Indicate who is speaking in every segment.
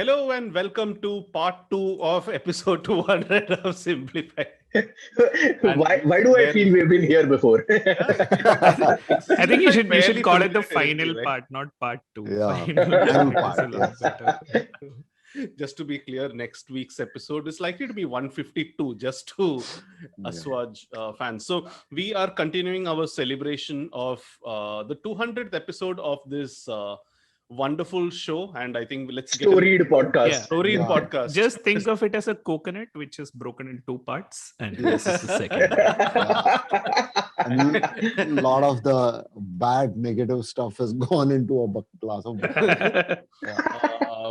Speaker 1: Hello and welcome to part 2 of episode 200 of Simblify.
Speaker 2: Why do I feel we've been here before?
Speaker 3: I think you should
Speaker 1: Fairly
Speaker 3: call it the
Speaker 1: familiar
Speaker 3: final
Speaker 1: right?
Speaker 3: part, not part 2.
Speaker 4: Yeah,
Speaker 3: Final
Speaker 4: final
Speaker 3: part is a
Speaker 4: part,
Speaker 3: lot
Speaker 4: yes.
Speaker 3: better.
Speaker 1: Just to be clear, next week's episode is likely to be 152, just to assuage fans. So we are continuing our celebration of the 200th episode of this wonderful show, and I think let's get
Speaker 2: Storied podcast.
Speaker 3: Yeah.
Speaker 1: storied
Speaker 4: Yeah.
Speaker 1: podcast.
Speaker 3: Just think of it as a coconut, which is broken in 2 parts, and this is the second.
Speaker 4: And a lot of the bad negative stuff has gone into a glass of water.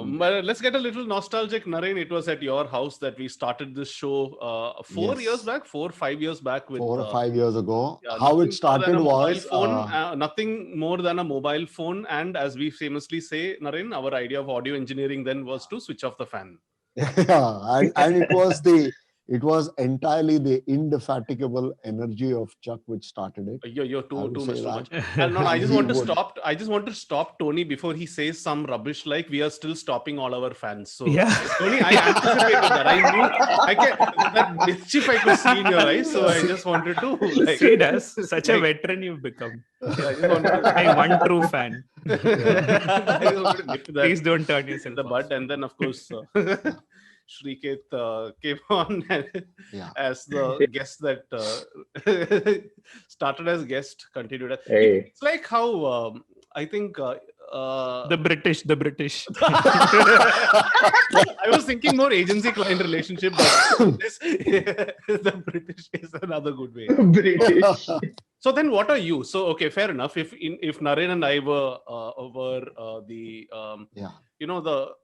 Speaker 1: But let's get a little nostalgic, Naren. It was at your house that we started this show 4 years
Speaker 4: Yes.
Speaker 1: back, 4-5 years back. With
Speaker 4: 4 or 5 years ago.
Speaker 1: yeah,
Speaker 4: How
Speaker 1: nothing more
Speaker 4: it
Speaker 1: than
Speaker 4: started
Speaker 1: a mobile
Speaker 4: was
Speaker 1: phone, nothing more than a mobile phone, and as we famously say, Naren, our idea of audio engineering then was to switch off the fan.
Speaker 4: yeah, and it was entirely the indefatigable energy of Chuck which started it.
Speaker 1: You're
Speaker 4: I
Speaker 1: too
Speaker 4: would
Speaker 1: much,
Speaker 4: say
Speaker 1: too much.
Speaker 4: that.
Speaker 1: And no, I just
Speaker 4: He
Speaker 1: want to
Speaker 4: would.
Speaker 1: stop. I just want to stop Tony before he says some rubbish like we are still stopping all our fans. So
Speaker 3: Yeah.
Speaker 1: Tony, I anticipated that. I knew that mischief I could see in your eyes. So I just wanted to like.
Speaker 3: See, Das, such a veteran you've become.
Speaker 1: I just wanted to,
Speaker 3: My one true fan.
Speaker 1: I just wanted to nip that
Speaker 3: Please don't turn
Speaker 1: in
Speaker 3: yourself
Speaker 1: the
Speaker 3: off.
Speaker 1: bud, and then of course. Srikeit came on
Speaker 4: Yeah.
Speaker 1: as the guest that started as guest, continued as.
Speaker 2: Hey.
Speaker 1: It's like how I think
Speaker 3: The British.
Speaker 1: I was thinking more agency-client relationship, but this, the British is another good way.
Speaker 2: British.
Speaker 1: So then, what are you? So okay, fair enough. If Naren and I were the
Speaker 4: Yeah.
Speaker 1: you know the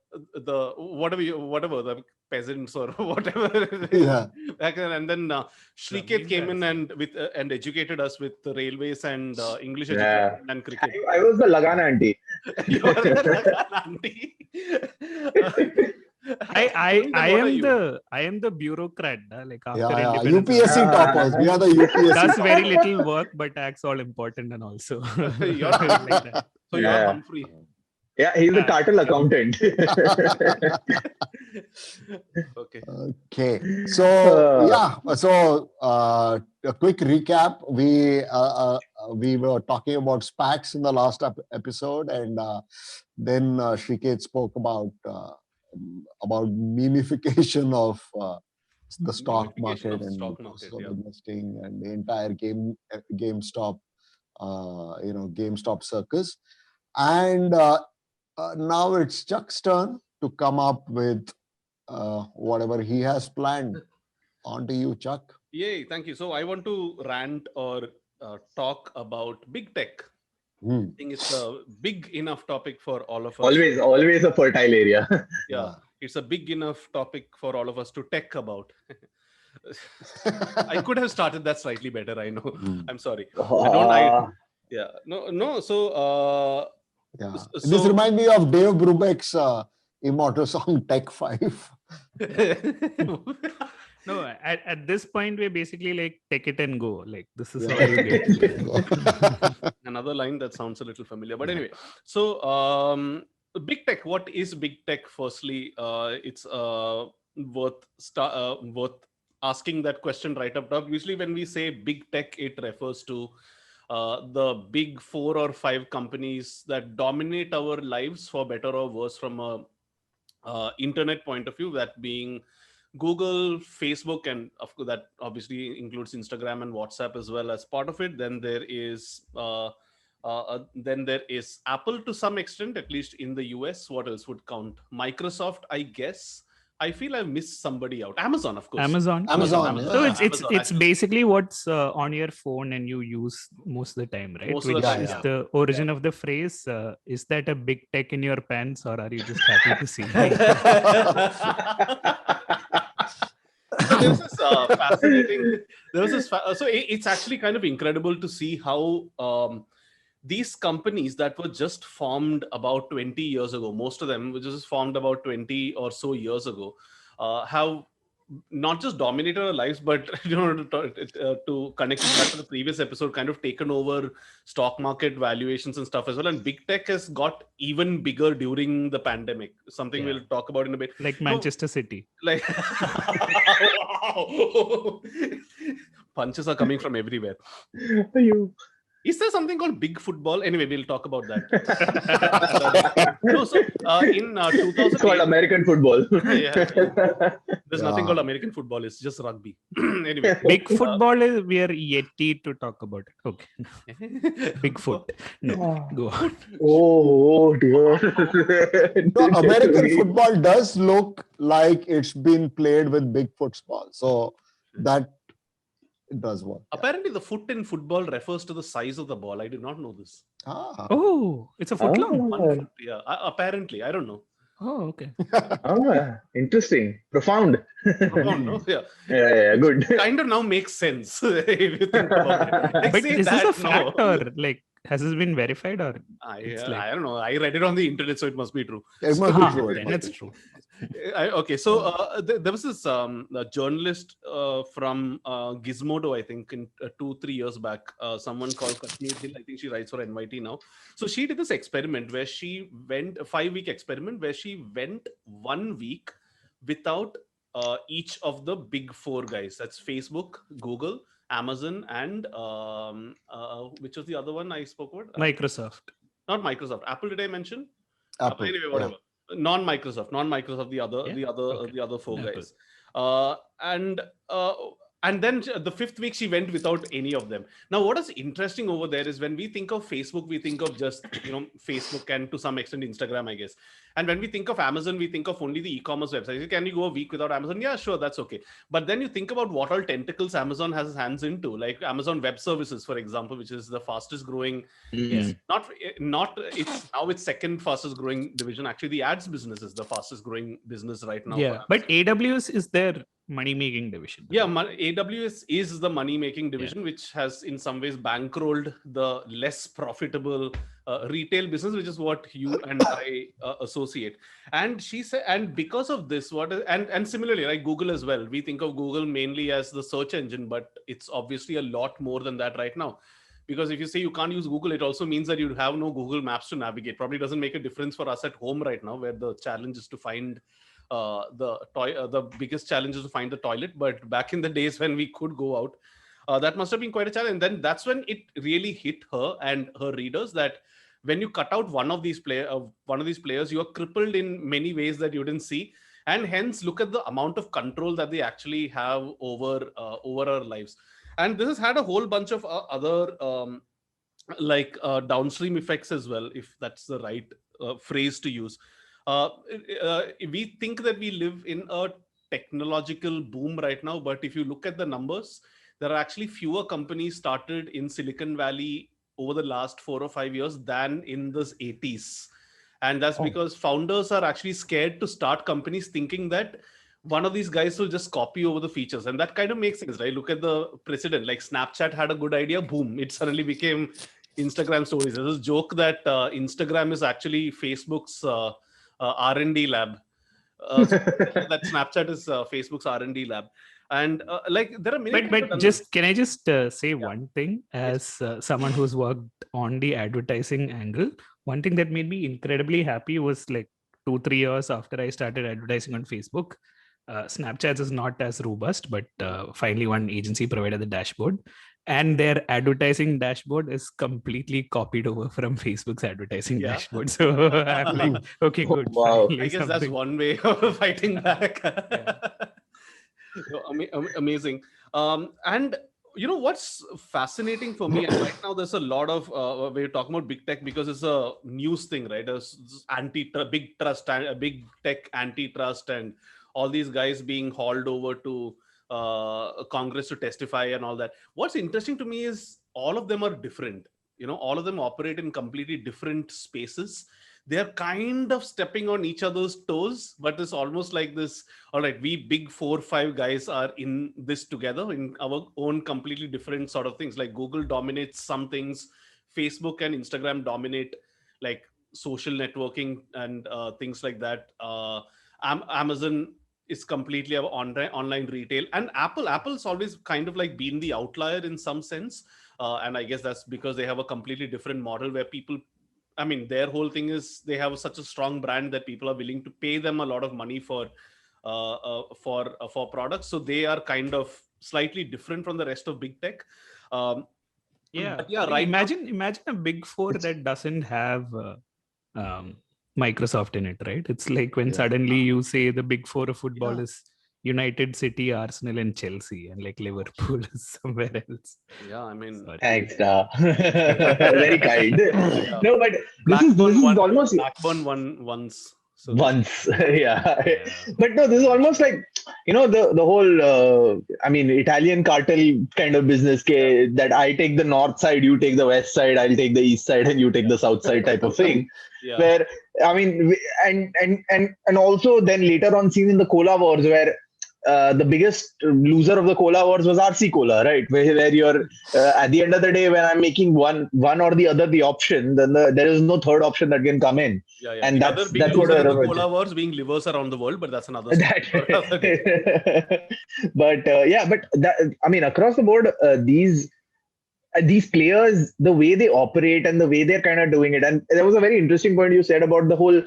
Speaker 1: whatever the peasants or whatever
Speaker 4: Yeah.
Speaker 1: back then, and then Srikeit came in and and educated us with the railways and English
Speaker 2: Yeah.
Speaker 1: education and cricket.
Speaker 2: I was the Lagana auntie.
Speaker 1: You are the auntie.
Speaker 3: I am the bureaucrat, like after
Speaker 4: Yeah,
Speaker 3: independence.
Speaker 4: UPSC toppers. We are the UPSC.
Speaker 3: Does very little work, but acts all important and also.
Speaker 1: You're
Speaker 3: like that.
Speaker 1: So you're
Speaker 2: Yeah.
Speaker 1: Humphrey.
Speaker 2: Yeah, he's the turtle accountant.
Speaker 1: Okay.
Speaker 4: Okay, so a quick recap. We were talking about SPACs in the last episode, and then Srikeit spoke about memification of the stock
Speaker 1: Memification
Speaker 4: market
Speaker 1: of
Speaker 4: and
Speaker 1: stock market,
Speaker 4: also
Speaker 1: yeah.
Speaker 4: investing and the entire GameStop, GameStop circus, and now it's Chuck's turn to come up with whatever he has planned. On to you, Chuck.
Speaker 1: Yay, thank you. So I want to rant or talk about big tech.
Speaker 4: Hmm.
Speaker 1: I think it's a big enough topic for all of us.
Speaker 2: Always a fertile area.
Speaker 1: Yeah, it's a big enough topic for all of us to tech about. I could have started that slightly better. I know.
Speaker 4: Hmm.
Speaker 1: I'm sorry.
Speaker 2: Ah,
Speaker 1: Yeah. No. So.
Speaker 4: Yeah. This
Speaker 1: So-
Speaker 4: reminds me of Dave Brubeck's immortal song Tech 5.
Speaker 3: No, at this point we're basically like take it and go. Like this is
Speaker 4: Yeah.
Speaker 3: all you get.
Speaker 1: Another line that sounds a little familiar, but anyway. So big tech. What is big tech? Firstly, it's worth asking that question right up top. Usually, when we say big tech, it refers to the big 4 or 5 companies that dominate our lives, for better or worse, from a internet point of view. That being Google, Facebook, and of course that obviously includes Instagram and WhatsApp as well as part of it. Then there is Apple to some extent, at least in the US. What else would count? Microsoft, I guess. I feel I've missed somebody out. Amazon, of course.
Speaker 3: Amazon.
Speaker 4: Amazon,
Speaker 3: So
Speaker 4: yeah.
Speaker 3: it's
Speaker 1: Amazon.
Speaker 3: basically what's on your phone and you use most of the time, right?
Speaker 1: Most of the
Speaker 3: Which
Speaker 1: time,
Speaker 3: is
Speaker 4: yeah.
Speaker 3: the origin of the phrase. Is that a big tech in your pants, or are you just happy to see me?
Speaker 1: So there's this fascinating. So it's actually kind of incredible to see how these companies that were just formed about 20 years ago, most of them, which was formed about 20 or so years ago, have not just dominated our lives, but to connect it back to the previous episode, kind of taken over stock market valuations and stuff as well. And big tech has got even bigger during the pandemic. Something we'll talk about in a bit.
Speaker 3: Like Manchester City.
Speaker 1: Like, wow. Punches are coming from everywhere. Is there something called big football? Anyway, we'll talk about that. In 2008,
Speaker 2: it's called American football.
Speaker 1: There's nothing called American football. It's just rugby. Anyway,
Speaker 3: big football is we are yet to talk about it. Okay. Bigfoot. No, go on.
Speaker 2: Oh dear.
Speaker 4: No, American football does look like it's been played with Bigfoot's ball. So that it does work.
Speaker 1: Apparently, the foot in football refers to the size of the ball. I did not know this.
Speaker 3: Oh, it's a foot long.
Speaker 1: 1 foot. Yeah, apparently. I don't know.
Speaker 3: Oh, okay.
Speaker 2: Interesting. Profound.
Speaker 1: Profound, no?
Speaker 2: Yeah, good.
Speaker 1: Kind of now makes sense if you think about it. Like,
Speaker 3: But
Speaker 1: say
Speaker 3: is this
Speaker 1: that,
Speaker 3: a fact or like has this been verified or?
Speaker 1: I don't know. I read it on the internet, so it must be true.
Speaker 4: It must be true.
Speaker 3: Then it's true.
Speaker 1: Okay, so there was this journalist from Gizmodo, I think, in 2-3 years back. Someone called Kashmir Hill. I think she writes for NYT now. So she did this experiment where she went, a 5-week experiment where she went 1 week without each of the big 4 guys. That's Facebook, Google, Amazon, and which was the other one I spoke about?
Speaker 3: Microsoft.
Speaker 1: Not Microsoft. Apple, did I mention?
Speaker 4: Apple.
Speaker 1: Anyway, whatever. Yeah. Non-Microsoft, the other 4 guys. And then the 5th week she went without any of them. Now, what is interesting over there is when we think of Facebook, we think of just, Facebook and to some extent Instagram, I guess. And when we think of Amazon, we think of only the e-commerce websites. Can you go a week without Amazon? Yeah, sure, that's okay. But then you think about what all tentacles Amazon has its hands into, like Amazon Web Services, for example, which is the fastest growing. It's now its second fastest growing division. Actually, the ads business is the fastest growing business right now.
Speaker 3: Yeah, but AWS is their money-making division.
Speaker 1: Yeah, AWS is the money-making division, which has in some ways bankrolled the less profitable retail business, which is what you and I associate. And she said, and because of this, and similarly, like Google as well, we think of Google mainly as the search engine, but it's obviously a lot more than that right now. Because if you say you can't use Google, it also means that you have no Google Maps to navigate. Probably doesn't make a difference for us at home right now, where the challenge is to find the biggest challenge is to find the toilet. But back in the days when we could go out, that must have been quite a challenge. And then that's when it really hit her and her readers that when you cut out one of these players, you are crippled in many ways that you didn't see. And hence, look at the amount of control that they actually have over our lives. And this has had a whole bunch of other downstream effects as well, if that's the right phrase to use. We think that we live in a technological boom right now, but if you look at the numbers, there are actually fewer companies started in Silicon Valley over the last 4 or 5 years than in the 80s. And that's because founders are actually scared to start companies thinking that one of these guys will just copy over the features. And that kind of makes sense, right? Look at the precedent. Like Snapchat had a good idea, boom, it suddenly became Instagram stories. There's a joke that Instagram is actually Facebook's R&D lab. That Snapchat is Facebook's R&D lab. And there are many.
Speaker 3: But can I just say one thing as someone who's worked on the advertising angle? One thing that made me incredibly happy was like 2-3 years after I started advertising on Facebook. Snapchat is not as robust, but finally one agency provided the dashboard, and their advertising dashboard is completely copied over from Facebook's advertising dashboard. So I'm like, okay, good.
Speaker 2: Wow.
Speaker 1: I guess that's one way of fighting back. Amazing. And what's fascinating for me, and right now there's a lot of we're talking about big tech because it's a news thing, right? There's big tech antitrust, and all these guys being hauled over to Congress to testify and all that. What's interesting to me is all of them are different. All of them operate in completely different spaces. They're kind of stepping on each other's toes, but it's almost like this, all right, we big 4-5 guys are in this together in our own completely different sort of things. Like Google dominates some things, Facebook and Instagram dominate like social networking and things like that. Amazon is completely online retail. And Apple's always kind of like been the outlier in some sense. And I guess that's because they have a completely different model where people, I mean, their whole thing is they have such a strong brand that people are willing to pay them a lot of money for products. So they are kind of slightly different from the rest of big tech.
Speaker 3: Yeah,
Speaker 1: but yeah,
Speaker 3: like,
Speaker 1: right.
Speaker 3: Imagine a big four that doesn't have um, Microsoft in it, right? It's like when suddenly you say the big four of football is United, City, Arsenal, and Chelsea, and like Liverpool is somewhere else.
Speaker 1: Yeah, I mean,
Speaker 3: Sorry.
Speaker 2: Thanks, very kind.
Speaker 1: Yeah.
Speaker 2: No, but this is almost
Speaker 1: Blackburn won once. So
Speaker 2: once, yeah. But no, this is almost like, the whole I mean, Italian cartel kind of business that I take the north side, you take the west side, I'll take the east side, and you take the south side type of thing.
Speaker 1: Yeah.
Speaker 2: Where, I mean, and also then later on seen in the cola wars where the biggest loser of the cola wars was RC Cola, right? Where you're at the end of the day, when I'm making one or the other the option, then there is no third option that can come in.
Speaker 1: Yeah.
Speaker 2: And
Speaker 1: the
Speaker 2: that's
Speaker 1: other big
Speaker 2: what
Speaker 1: loser in the cola wars being livers around the world, but that's another story.
Speaker 2: But I mean, across the board, these players, the way they operate and the way they're kind of doing it, and there was a very interesting point you said about the whole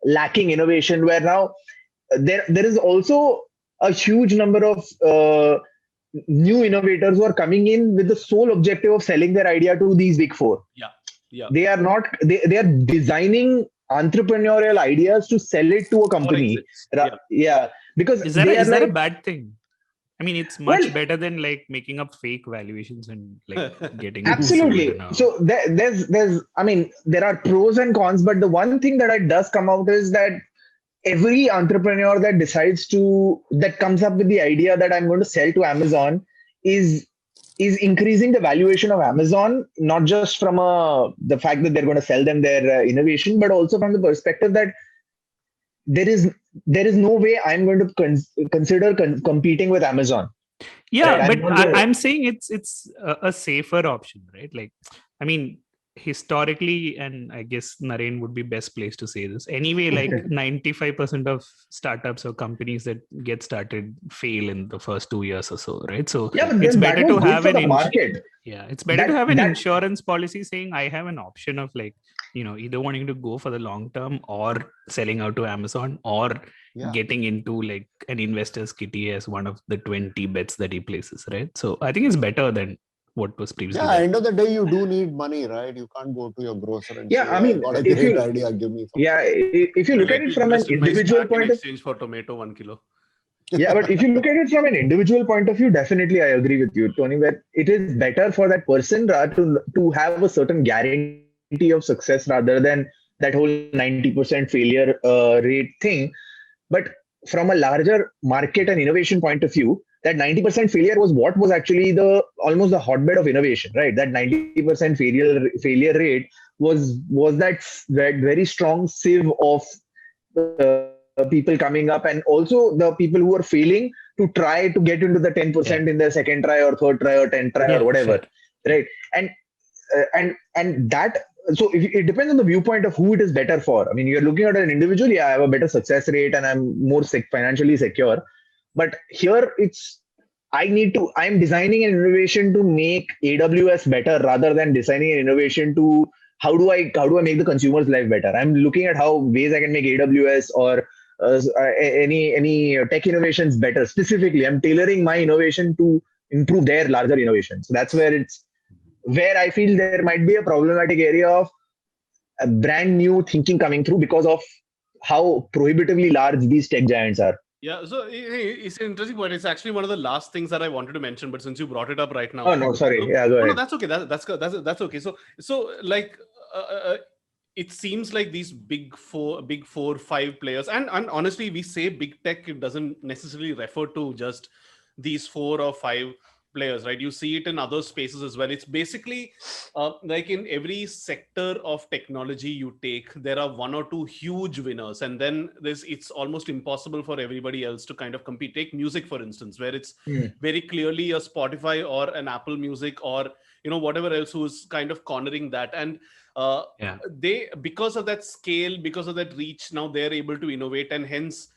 Speaker 2: lacking innovation, where now there is also a huge number of new innovators who are coming in with the sole objective of selling their idea to these big four.
Speaker 1: Yeah.
Speaker 2: They are not. They are designing entrepreneurial ideas to sell it to a company. Yeah. Because
Speaker 3: is that a bad thing? I mean, it's much better than like making up fake valuations and like getting
Speaker 2: absolutely. So there's I mean, there are pros and cons, but the one thing that does come out is that every entrepreneur that comes up with the idea that I'm going to sell to Amazon is increasing the valuation of Amazon, not just from the fact that they're going to sell them their innovation, but also from the perspective that there is no way I'm going to consider competing with Amazon.
Speaker 3: Yeah, right? But I'm saying it's a safer option, right? Like, I mean, historically, and I guess Naren would be best placed to say this. Anyway, like 95% of startups or companies that get started fail in the first 2 years or so, right? So it's better to have an
Speaker 2: market.
Speaker 3: Yeah, it's better to have an insurance policy saying I have an option of like, either wanting to go for the long term or selling out to Amazon or getting into like an investor's kitty as one of the 20 bets that he places, right? So I think it's better than what was previously.
Speaker 4: Yeah, end of the day, you do need money, right? You can't go to your grocer and say,
Speaker 2: I mean,
Speaker 4: got a great idea, give me.
Speaker 2: If you look at it from an individual point of
Speaker 1: exchange for tomato 1 kilo.
Speaker 2: Yeah, but if you look at it from an individual point of view, definitely I agree with you, Tony, where it is better for that person to have a certain guarantee of success rather than that whole 90% failure rate thing. But from a larger market and innovation point of view, that 90% failure was what was actually almost the hotbed of innovation, right? That 90% failure rate was that very strong sieve of people coming up, and also the people who are failing to try to get into the 10% in their second try or third try or 10th try or whatever, right? And that, so it depends on the viewpoint of who it is better for. I mean, you're looking at an individual, I have a better success rate and I'm more financially secure. But here I'm designing an innovation to make AWS better rather than designing an innovation to how do I make the consumer's life better. I'm looking at how ways I can make AWS or any tech innovations better. Specifically, I'm tailoring my innovation to improve their larger innovation. So that's where I feel there might be a problematic area of a brand new thinking coming through because of how prohibitively large these tech giants are.
Speaker 1: Yeah, so it's an interesting point. It's actually one of the last things that I wanted to mention, but since you brought it up right now,
Speaker 2: oh no, sorry, go ahead.
Speaker 1: No, that's okay. That's okay. So like, it seems like these big four, 5 players, and honestly, we say big tech, it doesn't necessarily refer to just these 4 or 5 players, right? You see it in other spaces as well. It's basically like in every sector of technology you take, there are 1 or 2 huge winners, and then it's almost impossible for everybody else to kind of compete. Take music, for instance, where it's very clearly a Spotify or an Apple Music or whatever else who's kind of cornering that. And they, because of that scale, because of that reach, now they're able to innovate, and hence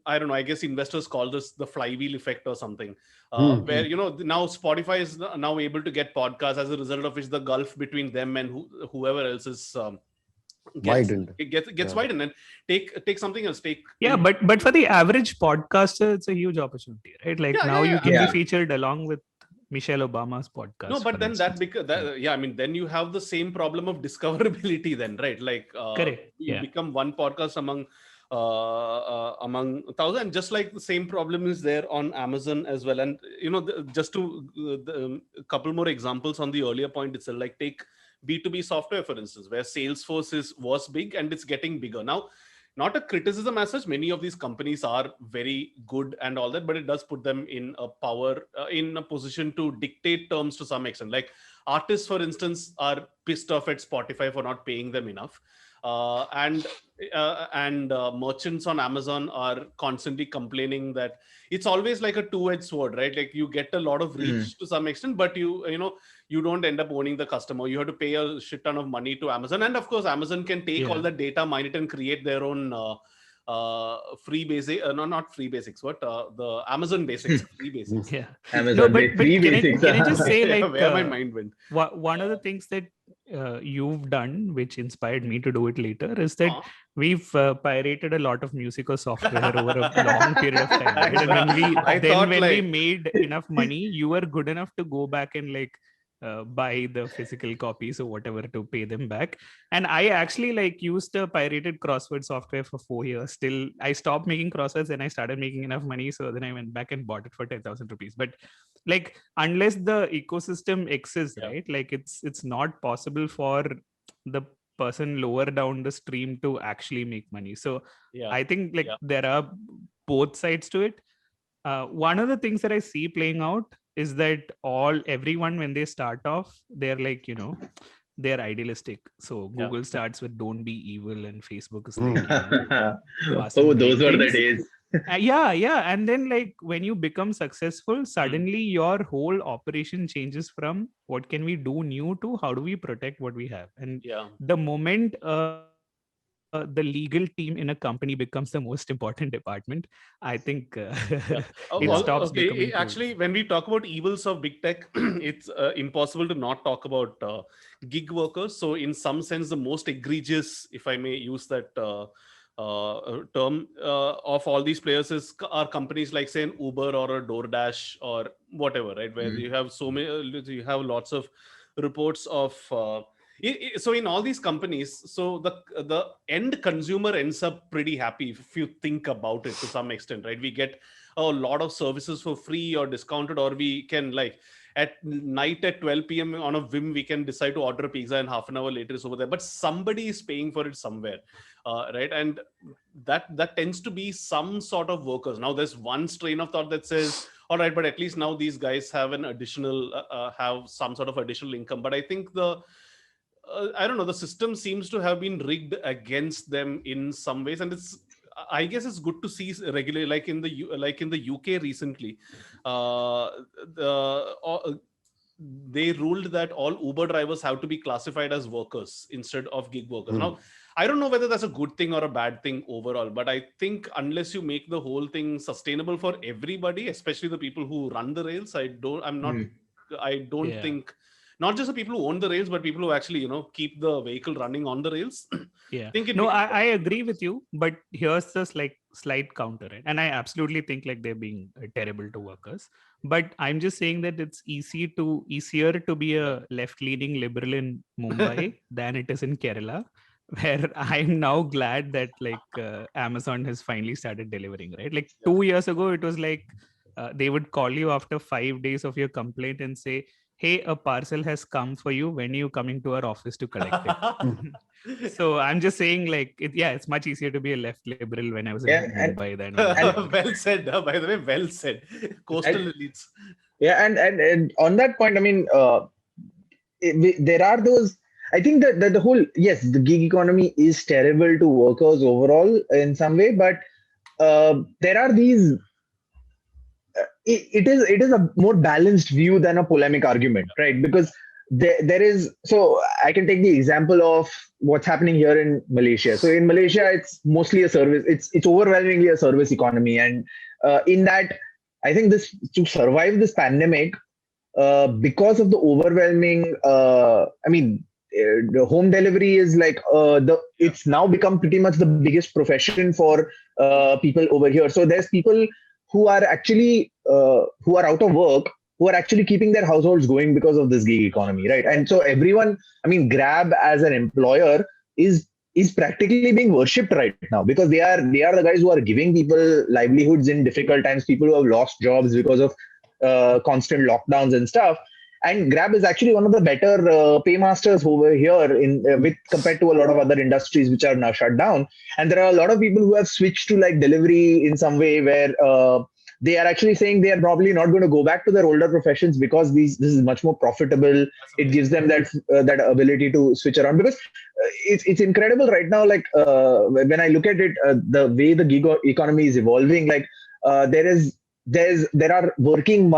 Speaker 1: I don't know, I guess investors call this the flywheel effect or something, where,
Speaker 4: Hmm.
Speaker 1: now Spotify is now able to get podcasts, as a result of which the gulf between them and whoever else is
Speaker 4: Widened.
Speaker 1: gets
Speaker 4: Yeah.
Speaker 1: widened. And take something else.
Speaker 3: Yeah, but for the average podcaster, it's a huge opportunity, right? Like
Speaker 1: Yeah,
Speaker 3: now
Speaker 1: yeah,
Speaker 3: you
Speaker 1: yeah.
Speaker 3: can be
Speaker 2: Yeah.
Speaker 3: featured along with Michelle Obama's podcast.
Speaker 1: No, but
Speaker 3: for
Speaker 1: then that
Speaker 3: instance.
Speaker 1: because yeah, I mean, then you have the same problem of discoverability, then, right? Like
Speaker 3: Correct.
Speaker 1: you
Speaker 3: Yeah.
Speaker 1: become one podcast among 1,000, and just like the same problem is there on Amazon as well. And just to a couple more examples on the earlier point itself, like take B2B software, for instance, where Salesforce was big and it's getting bigger now. Not a criticism as such. Many of these companies are very good and all that, but it does put them in a in a position to dictate terms to some extent. Like artists, for instance, are pissed off at Spotify for not paying them enough, and merchants on Amazon are constantly complaining that it's always like a two-edged sword, right? Like you get a lot of reach to some extent, but you don't end up owning the customer. You have to pay a shit ton of money to Amazon, and of course Amazon can take all
Speaker 3: Yeah.
Speaker 1: that data, mine it, and create their own free basic no, not free basics, what the Amazon basics, free basics.
Speaker 3: Yeah.
Speaker 2: Amazon
Speaker 3: but
Speaker 2: free
Speaker 3: can
Speaker 2: basics.
Speaker 3: I just say,
Speaker 1: Yeah,
Speaker 3: like,
Speaker 1: where my mind went.
Speaker 3: one of the things that you've done, which inspired me to do it later, is that we've pirated a lot of music or software over a long period of time. Right? And when we made enough money, you were good enough to go back and like buy the physical copies or whatever to pay them back. And I actually like used a pirated crossword software for 4 years. Till I stopped making crosswords and I started making enough money. So then I went back and bought it for 10,000 rupees. But like, unless the ecosystem exists,
Speaker 1: Yeah.
Speaker 3: right? Like it's not possible for the person lower down the stream to actually make money. So
Speaker 1: Yeah.
Speaker 3: I think like there are both sides to it. One of the things that I see playing out is that everyone when they start off, they're like, they're idealistic. So Google starts with "Don't be evil," and Facebook is like,
Speaker 2: Oh, those were the days.
Speaker 3: yeah. And then like when you become successful, suddenly your whole operation changes from what can we do new to how do we protect what we have. And the moment the legal team in a company becomes the most important department, I think it stops becoming cool.
Speaker 1: Actually, when we talk about evils of big tech, it's impossible to not talk about gig workers. So in some sense, the most egregious, if I may use that term, of all these players are companies like, say, an Uber or a DoorDash or whatever, right? Where you have you have lots of reports of so in all these companies, so the end consumer ends up pretty happy if you think about it to some extent, right? We get a lot of services for free or discounted, or we can, like, at night at 12 p.m. on a whim, we can decide to order a pizza and half an hour later it's over there. But somebody is paying for it somewhere, right? And that tends to be some sort of workers. Now, there's one strain of thought that says, all right, but at least now these guys have an additional, have some sort of additional income. But I think I don't know, the system seems to have been rigged against them in some ways, and I guess it's good to see regularly, like in the UK recently, they ruled that all Uber drivers have to be classified as workers instead of gig workers. Now, I don't know whether that's a good thing or a bad thing overall, but I think unless you make the whole thing sustainable for everybody, especially the people who run the rails, I don't think, not just the people who own the rails, but people who actually, keep the vehicle running on the rails.
Speaker 3: Yeah. I agree with you, but here's the slight counter, right? And I absolutely think like they're being terrible to workers. But I'm just saying that it's easier to be a left-leaning liberal in Mumbai than it is in Kerala, where I'm now glad that Amazon has finally started delivering, right? Like 2 years ago, it was like they would call you after 5 days of your complaint and say, hey, a parcel has come for you. When are you coming to our office to collect it? So I'm just saying, it's much easier to be a left liberal when I was in Mumbai than.
Speaker 1: Well said. By the way, well said. Coastal elites.
Speaker 2: Yeah, and on that point, I mean, there are those. I think that the whole, yes, the gig economy is terrible to workers overall in some way, but there are these. It is a more balanced view than a polemic argument, right? Because there is, so I can take the example of what's happening here in Malaysia. So in Malaysia, it's mostly a service. It's overwhelmingly a service economy, and in that, I think this to survive this pandemic, because of the overwhelming, the home delivery is like it's now become pretty much the biggest profession for people over here. So there's people who are actually who are out of work, who are actually keeping their households going because of this gig economy, right? And so everyone, I mean, Grab as an employer is practically being worshipped right now, because they are the guys who are giving people livelihoods in difficult times, people who have lost jobs because of constant lockdowns and stuff. And Grab is actually one of the better paymasters over here with compared to a lot of other industries which are now shut down. And there are a lot of people who have switched to like delivery in some way, where they are actually saying they are probably not going to go back to their older professions because this is much more profitable. It gives them that ability to switch around, because it's incredible right now. Like when I look at it, the way the gig economy is evolving, like there are working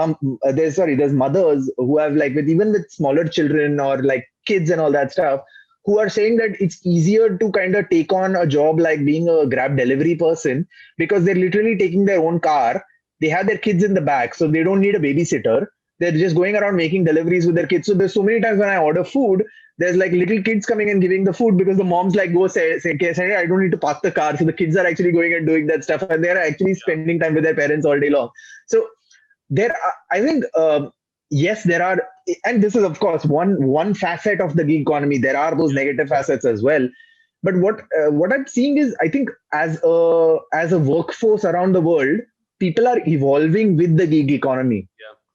Speaker 2: there's mothers who have like even with smaller children or like kids and all that stuff, who are saying that it's easier to kind of take on a job like being a Grab delivery person, because they're literally taking their own car. They have their kids in the back, so they don't need a babysitter. They're just going around making deliveries with their kids. So there's so many times when I order food, there's like little kids coming and giving the food, because the moms like go say I don't need to park the car. So the kids are actually going and doing that stuff, and they're actually spending time with their parents all day long. So there are, I think, yes, there are, and this is of course one facet of the gig economy. There are those negative facets as well. But what I'm seeing is, I think as a workforce around the world, people are evolving with the gig economy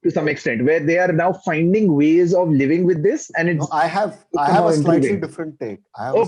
Speaker 2: to some extent, where they are now finding ways of living with this, and it's.
Speaker 4: No, I have a slightly different take.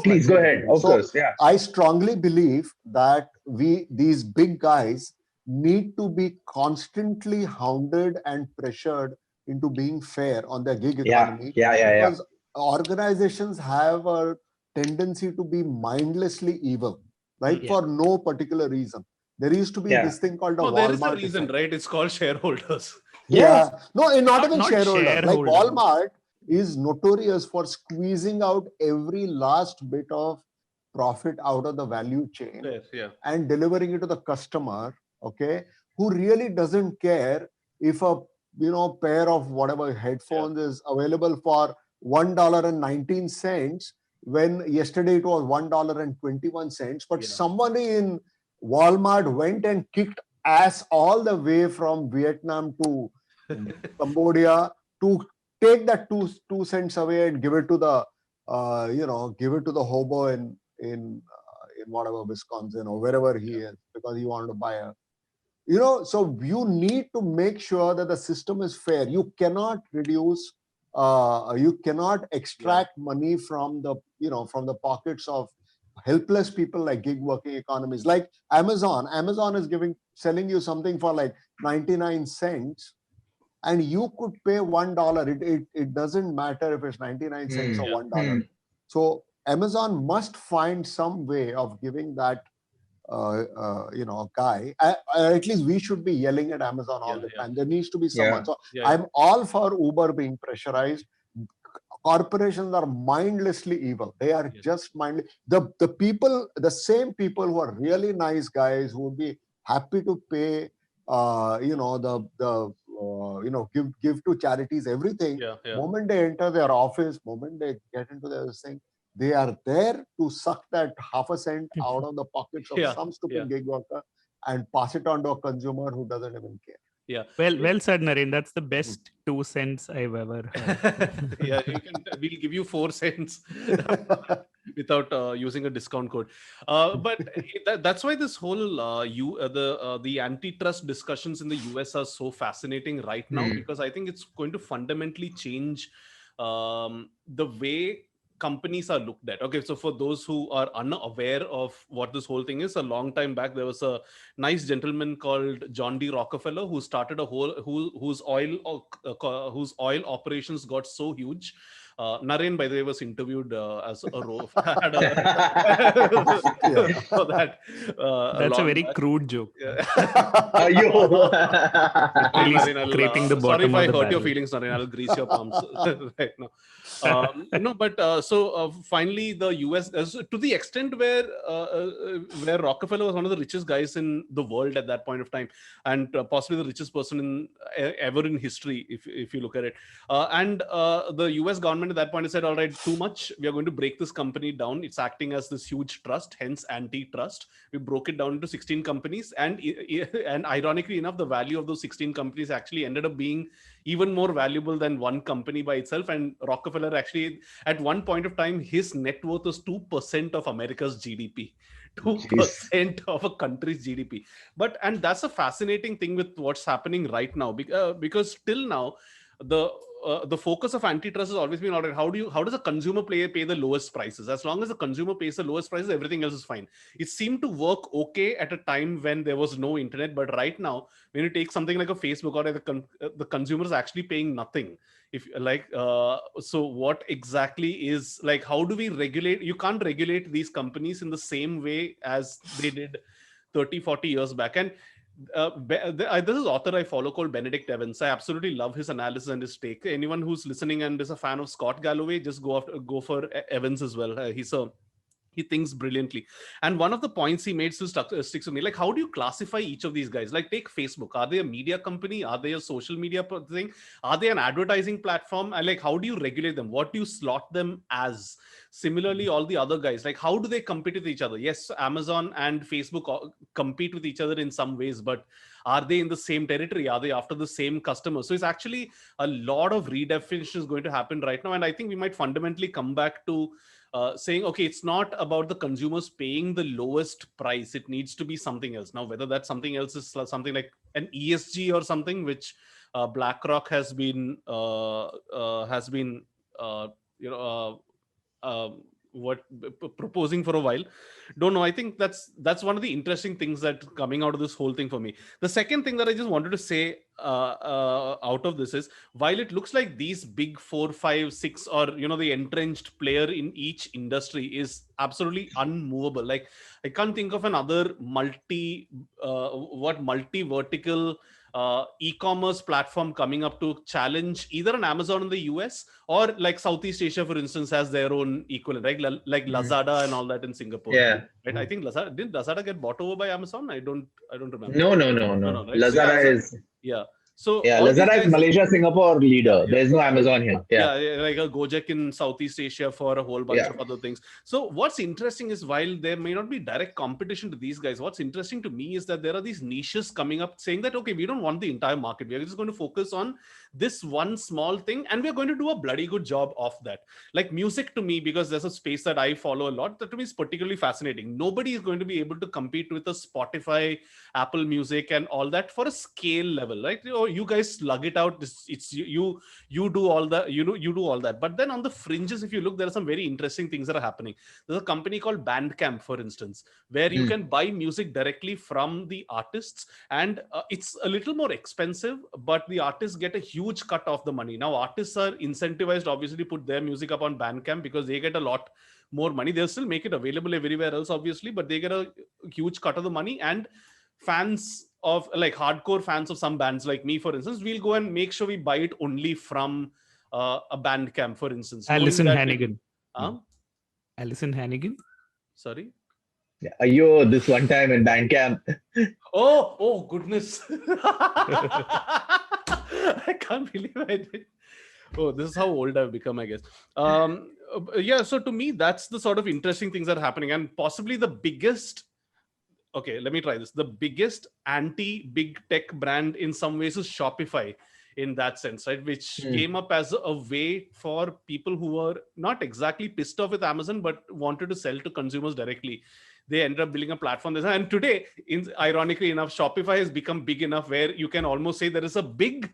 Speaker 2: Please go ahead. Of course, yeah.
Speaker 4: I strongly believe that these big guys need to be constantly hounded and pressured into being fair on their gig economy. Because organizations have a tendency to be mindlessly evil, right? For no particular reason. There used to be this thing called Walmart.
Speaker 1: There is a reason, right? It's called shareholders.
Speaker 4: Yeah. No, not even shareholders. Like Walmart is notorious for squeezing out every last bit of profit out of the value chain and delivering it to the customer, okay, who really doesn't care if a pair of whatever headphones is available for $1.19 when yesterday it was $1.21. But somebody in Walmart went and kicked ass all the way from Vietnam to Cambodia to take that two cents away and give it to the hobo in whatever Wisconsin or wherever he is, because he wanted to buy a so you need to make sure that the system is fair. You cannot reduce you cannot extract money from the from the pockets of helpless people like gig working economies like Amazon. Amazon is selling you something for like 99 cents, and you could pay $1. It doesn't matter if it's 99 cents or $1. So Amazon must find some way of giving that guy. At least we should be yelling at Amazon all the time. There needs to be someone. So I'm all for Uber being pressurized. Corporations are mindlessly evil. They are just mindless. The same people who are really nice guys who would be happy to pay, give to charities, everything. Moment they enter their office, moment they get into their thing, they are there to suck that half a cent out of the pockets of some stupid gig worker and pass it on to a consumer who doesn't even care.
Speaker 3: Well said, Naren. That's the best 2 cents I've ever heard.
Speaker 1: We'll give you 4 cents without using a discount code. But that's why this whole the antitrust discussions in the US are so fascinating right now, because I think it's going to fundamentally change the way companies are looked at. Okay, so for those who are unaware of what this whole thing is, a long time back there was a nice gentleman called John D. Rockefeller who started whose oil operations got so huge Naren, by the way, was interviewed as a role for that.
Speaker 3: That's a
Speaker 1: long
Speaker 3: very
Speaker 1: back.
Speaker 3: crude joke.
Speaker 1: Fine,
Speaker 3: Literally
Speaker 1: Naren,
Speaker 3: scraping the
Speaker 1: sorry if
Speaker 3: bottom
Speaker 1: I
Speaker 3: of the
Speaker 1: hurt your
Speaker 3: barrel.
Speaker 1: feelings, Naren. I'll grease your palms right now. No, but finally, the US, to the extent where Rockefeller was one of the richest guys in the world at that point of time, and possibly the richest person ever in history, if you look at it. And the US government at that point said, all right, too much. We are going to break this company down. It's acting as this huge trust, hence antitrust. We broke it down into 16 companies, and ironically enough, the value of those 16 companies actually ended up being even more valuable than one company by itself. And Rockefeller actually, at one point of time, his net worth was 2% of America's GDP. 2% of a country's GDP. And that's a fascinating thing with what's happening right now, because till now, the focus of antitrust has always been, all right, how does a consumer pay the lowest prices? As long as the consumer pays the lowest prices, everything else is fine. It seemed to work okay at a time when there was no internet, but right now, when you take something like a Facebook, or the consumer is actually paying nothing. If like, so what exactly is, like, how do we regulate? You can't regulate these companies in the same way as they did 30-40 years back. And this is author I follow called Benedict Evans. I absolutely love his analysis and his take. Anyone who's listening and is a fan of Scott Galloway, just go for Evans as well. He thinks brilliantly. And one of the points he made still sticks with me. Like, how do you classify each of these guys? Like, take Facebook. Are they a media company? Are they a social media thing? Are they an advertising platform? And like, how do you regulate them? What do you slot them as? Similarly, all the other guys, like, how do they compete with each other? Yes, Amazon and Facebook compete with each other in some ways, but are they in the same territory? Are they after the same customers? So it's actually a lot of redefinition is going to happen right now. And I think we might fundamentally come back to saying, okay, it's not about the consumers paying the lowest price. It needs to be something else. Now, whether that something else is something like an ESG or something, which BlackRock has been you know, proposing for a while. Don't know. I think that's one of the interesting things that coming out of this whole thing for me. The second thing that I just wanted to say out of this is, while it looks like these big 4, 5, 6, or the entrenched player in each industry is absolutely unmovable. Like, I can't think of another multi-vertical e-commerce platform coming up to challenge either an Amazon in the US, or like Southeast Asia, for instance, has their own equivalent, right? Like Lazada and all that in Singapore.
Speaker 2: Yeah.
Speaker 1: Right. I think didn't Lazada get bought over by Amazon? I don't remember.
Speaker 2: No.
Speaker 1: Right?
Speaker 2: Lazada is.
Speaker 1: Yeah. So
Speaker 2: Yeah,
Speaker 1: all these
Speaker 2: Lazada is
Speaker 1: guys,
Speaker 2: Malaysia, Singapore leader. There's no Amazon here. Yeah.
Speaker 1: like a Gojek in Southeast Asia for a whole bunch of other things. So what's interesting is, while there may not be direct competition to these guys, what's interesting to me is that there are these niches coming up saying that, okay, we don't want the entire market. We're just going to focus on this one small thing, and we're going to do a bloody good job of that. Like music, to me, because there's a space that I follow a lot, that to me is particularly fascinating. Nobody is going to be able to compete with a Spotify, Apple Music, and all that for a scale level, right? You guys slug it out. It's you do all that. You do all that. But then on the fringes, if you look, there are some very interesting things that are happening. There's a company called Bandcamp, for instance, where you can buy music directly from the artists, and it's a little more expensive, but the artists get a huge cut of the money. Now, artists are incentivized, obviously, to put their music up on Bandcamp because they get a lot more money. They'll still make it available everywhere else, obviously, but they get a huge cut of the money. And fans of, like, hardcore fans of some bands like me, for instance, we'll go and make sure we buy it only from a Bandcamp, for instance.
Speaker 3: Alison Hannigan.
Speaker 1: Alison
Speaker 3: Hannigan?
Speaker 1: Sorry?
Speaker 2: Yeah. This one time in Bandcamp.
Speaker 1: Oh goodness. I can't believe I did. Oh, this is how old I've become, I guess. Yeah, so to me, that's the sort of interesting things that are happening. And possibly the biggest, okay, let me try this. The biggest anti-big tech brand in some ways is Shopify, in that sense, right? Which came up as a way for people who were not exactly pissed off with Amazon, but wanted to sell to consumers directly. They ended up building a platform. And today, ironically enough, Shopify has become big enough where you can almost say there is a big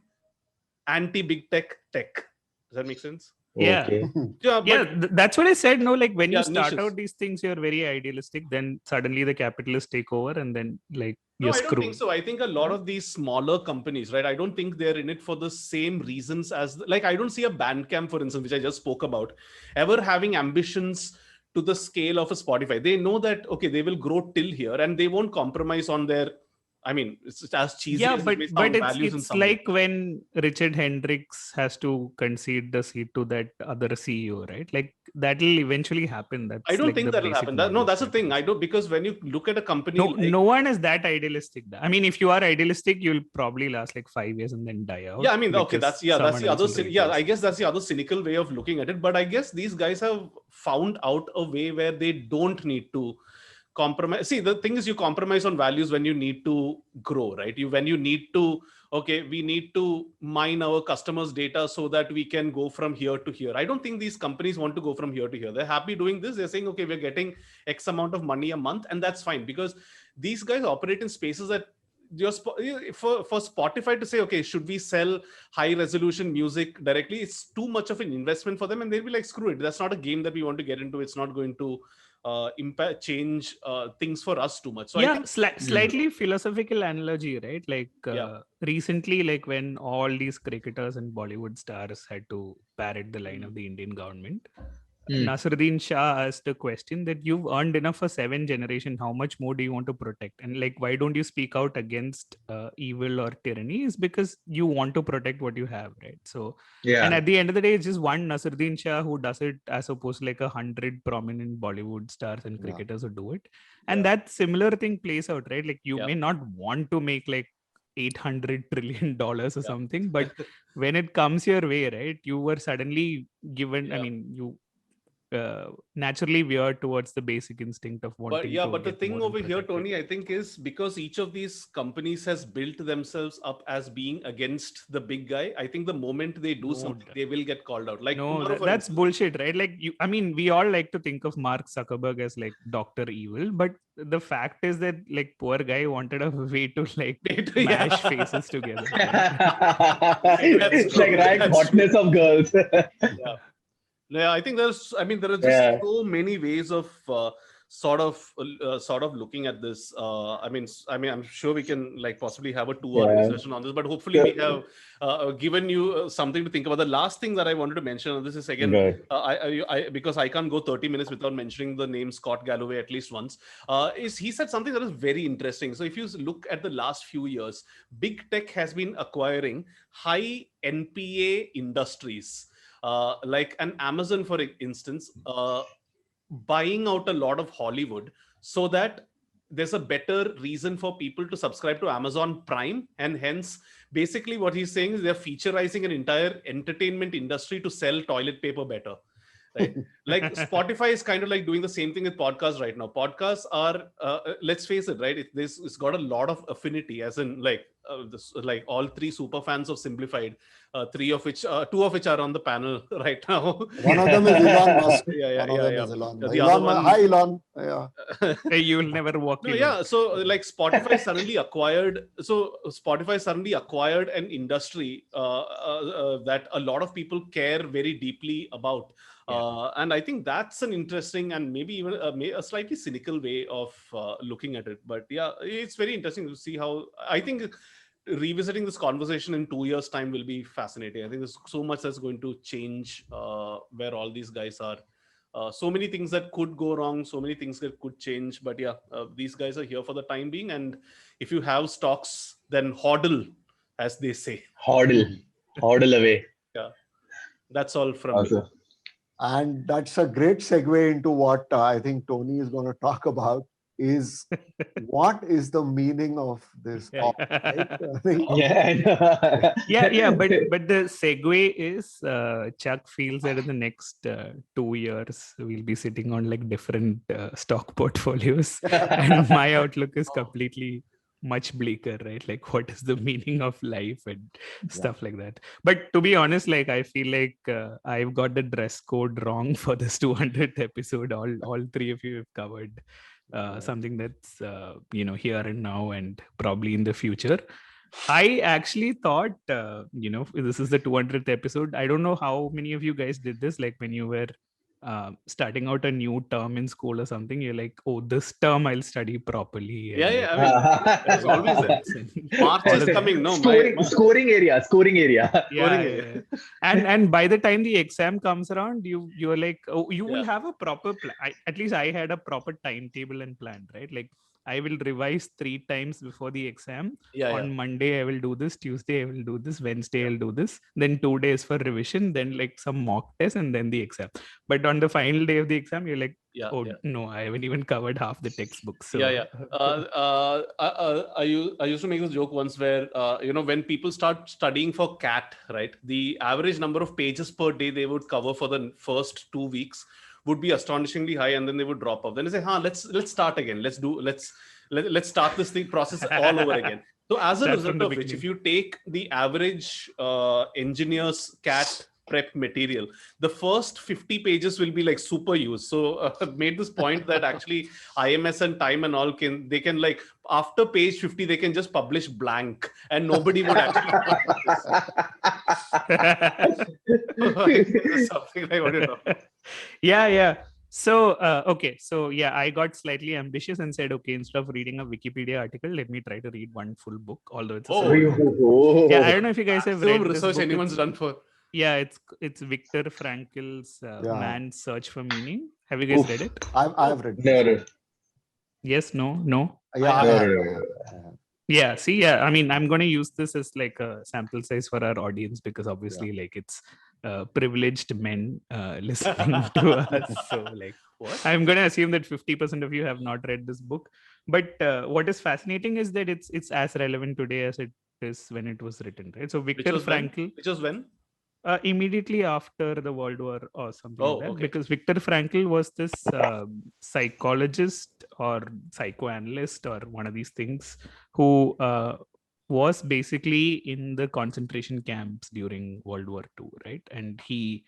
Speaker 1: anti-big tech. Does that make sense?
Speaker 3: Yeah.
Speaker 2: Okay.
Speaker 1: Yeah,
Speaker 3: Yeah,
Speaker 1: but
Speaker 3: that's what I said. No, like when
Speaker 1: Yeah,
Speaker 3: you start
Speaker 1: niches.
Speaker 3: out these things, you're very idealistic. Then suddenly the capitalists take over, and then like
Speaker 1: No,
Speaker 3: you're
Speaker 1: I don't think
Speaker 3: screwed.
Speaker 1: so. I think a lot of these smaller companies, right? I don't think they're in it for the same reasons as, like, I don't see a Bandcamp, for instance, which I just spoke about, ever having ambitions to the scale of a Spotify. They know that, okay, they will grow till here and they won't compromise on their, I mean, it's as cheesy
Speaker 3: Yeah,
Speaker 1: as it may
Speaker 3: but
Speaker 1: sound, values in
Speaker 3: it's
Speaker 1: some way.
Speaker 3: like when Richard Hendricks has to concede the seat to that other CEO, right? Like that'll eventually happen.
Speaker 1: I
Speaker 3: That's
Speaker 1: don't
Speaker 3: like
Speaker 1: think
Speaker 3: the
Speaker 1: that'll
Speaker 3: basic
Speaker 1: happen. No,
Speaker 3: model of
Speaker 1: that's the thing. I
Speaker 3: capitalism.
Speaker 1: don't, because when you look at a company
Speaker 3: No,
Speaker 1: like,
Speaker 3: no one is that idealistic. I mean, if you are idealistic, you'll probably last like 5 years and then die out.
Speaker 1: yeah, I mean, okay,
Speaker 3: because
Speaker 1: that's
Speaker 3: someone
Speaker 1: the
Speaker 3: else
Speaker 1: other,
Speaker 3: will
Speaker 1: yeah,
Speaker 3: replace
Speaker 1: I
Speaker 3: it.
Speaker 1: guess that's the other cynical way of looking at it. But I guess these guys have found out a way where they don't need to compromise. See, the thing is, you compromise on values when you need to grow, right? When you need to, okay, we need to mine our customers' data so that we can go from here to here. I don't think these companies want to go from here to here. They're happy doing this. They're saying, okay, we're getting X amount of money a month, and that's fine, because these guys operate in spaces that for Spotify to say, okay, should we sell high resolution music directly? It's too much of an investment for them, and they'll be like, screw it. That's not a game that we want to get into. It's not going to impact change things for us too much. So I
Speaker 3: Yeah,
Speaker 1: think,
Speaker 3: slightly philosophical analogy, right? Like
Speaker 1: yeah,
Speaker 3: recently, like when all these cricketers and Bollywood stars had to parrot the line of the Indian government, Nasruddin Shah asked a question that you've earned enough for 7 generations. How much more do you want to protect? And like, why don't you speak out against evil or tyranny? Is because you want to protect what you have, right? So, and
Speaker 2: Yeah.
Speaker 3: at the end of the day, it's just one Nasruddin Shah who does it, as opposed to like 100 prominent Bollywood stars and
Speaker 4: Yeah.
Speaker 3: cricketers who do it. And that similar thing plays out, right? Like you
Speaker 1: Yeah.
Speaker 3: may not want to make like $800 trillion or
Speaker 1: Yeah.
Speaker 3: something, but when it comes your way, right, you were suddenly given, I
Speaker 1: Yeah.
Speaker 3: mean, you naturally veer towards the basic instinct of
Speaker 1: But
Speaker 3: wanting
Speaker 1: yeah,
Speaker 3: to
Speaker 1: but the
Speaker 3: get
Speaker 1: thing
Speaker 3: more and
Speaker 1: over here,
Speaker 3: protect it.
Speaker 1: Tony, I think is because each of these companies has built themselves up as being against the big guy. I think the moment they do
Speaker 3: No,
Speaker 1: something, they will get called out. Like
Speaker 3: No,
Speaker 1: tomorrow, for
Speaker 3: that's
Speaker 1: instance.
Speaker 3: bullshit, right? Like you, I mean, we all like to think of Mark Zuckerberg as like Dr. Evil, but the fact is that like poor guy wanted a way to like mash faces together.
Speaker 2: It's like right hotness of girls.
Speaker 1: Yeah. Yeah, I think there are just
Speaker 2: Yeah.
Speaker 1: so many ways of sort of looking at this. I'm sure we can like possibly have a 2 hour
Speaker 2: Yeah.
Speaker 1: discussion on this, but hopefully we have given you something to think about. The last thing that I wanted to mention on this is, again,
Speaker 2: Good.
Speaker 1: because I can't go 30 minutes without mentioning the name Scott Galloway at least once. Is he said something that is very interesting. So if you look at the last few years, big tech has been acquiring high NPA industries. Like an Amazon, for instance, buying out a lot of Hollywood so that there's a better reason for people to subscribe to Amazon Prime. And hence, basically what he's saying is they're featurizing an entire entertainment industry to sell toilet paper better. Right? Like Spotify is kind of like doing the same thing with podcasts right now. Podcasts are, let's face it, right? It's got a lot of affinity, as in like like all three super fans of Simblified, two of which are on the panel right now.
Speaker 4: One of them is Elon Musk.
Speaker 1: Yeah.
Speaker 4: One of them is Elon.
Speaker 1: The other one,
Speaker 4: Hi, Elon. Yeah.
Speaker 3: Hey, you'll never walk
Speaker 1: no,
Speaker 3: alone.
Speaker 1: yeah. So like Spotify suddenly acquired an industry that a lot of people care very deeply about. And I think that's an interesting and maybe even a slightly cynical way of looking at it. But yeah, it's very interesting to see how, I think revisiting this conversation in 2 years' time will be fascinating. I think there's so much that's going to change where all these guys are. So many things that could go wrong, so many things that could change. But yeah, these guys are here for the time being. And if you have stocks, then hodl, as they say.
Speaker 2: Hodl away.
Speaker 1: Yeah, that's all from me.
Speaker 4: And that's a great segue into what I think Tony is going to talk about, is what is the meaning of this talk, right? I think,
Speaker 3: Yeah, but the segue is Chuck feels that in the next 2 years we'll be sitting on like different stock portfolios, and my outlook is completely much bleaker, right? Like what is the meaning of life and stuff like that. But to be honest, like I feel like I've got the dress code wrong for this 200th episode. All three of you have covered something that's here and now and probably in the future. I actually thought, this is the 200th episode. I don't know how many of you guys did this. Like when you were starting out a new term in school or something, you're like, oh, this term I'll study properly. And
Speaker 1: Yeah. I mean, there's always that. March is coming. No,
Speaker 2: scoring area.
Speaker 3: Yeah. And by the time the exam comes around, you're like, oh, you will have a proper plan. At least I had a proper timetable and plan, right? Like I will revise 3 times before the exam. On Monday I will do this, Tuesday I will do this, Wednesday I'll do this, then 2 days for revision, then like some mock test, and then the exam. But on the final day of the exam, you're like, no, I haven't even covered half the textbook. So
Speaker 1: I used to make this joke once where when people start studying for CAT, right, the average number of pages per day they would cover for the first 2 weeks would be astonishingly high, and then they would drop off. Then they say, let's start again. Let's start this process all over again. So as a result of which, if you take the average engineer's CAT prep material, the first 50 pages will be like super used. So I've made this point that actually IMS and Time and all can like after page 50 they can just publish blank and nobody would actually something like what you know.
Speaker 3: Yeah. So I got slightly ambitious and said, okay, instead of reading a Wikipedia article, let me try to read one full book, although it's yeah, I don't know if you guys have read
Speaker 1: research
Speaker 3: this
Speaker 1: anyone's done for.
Speaker 3: Yeah, it's Viktor Frankl's Man's Search for Meaning. Have you guys read it?
Speaker 4: I've read it.
Speaker 2: No.
Speaker 3: Yes, no.
Speaker 4: Yeah.
Speaker 3: See, I mean, I'm going to use this as like a sample size for our audience because obviously like it's privileged men listening to us. So like what? I'm going to assume that 50% of you have not read this book. But what is fascinating is that it's as relevant today as it is when it was written, right? So Viktor Frankl.
Speaker 1: Which was when?
Speaker 3: Immediately after the World War or something like that. Okay. Because Viktor Frankl was this psychologist or psychoanalyst or one of these things who was basically in the concentration camps during World War II, right? And he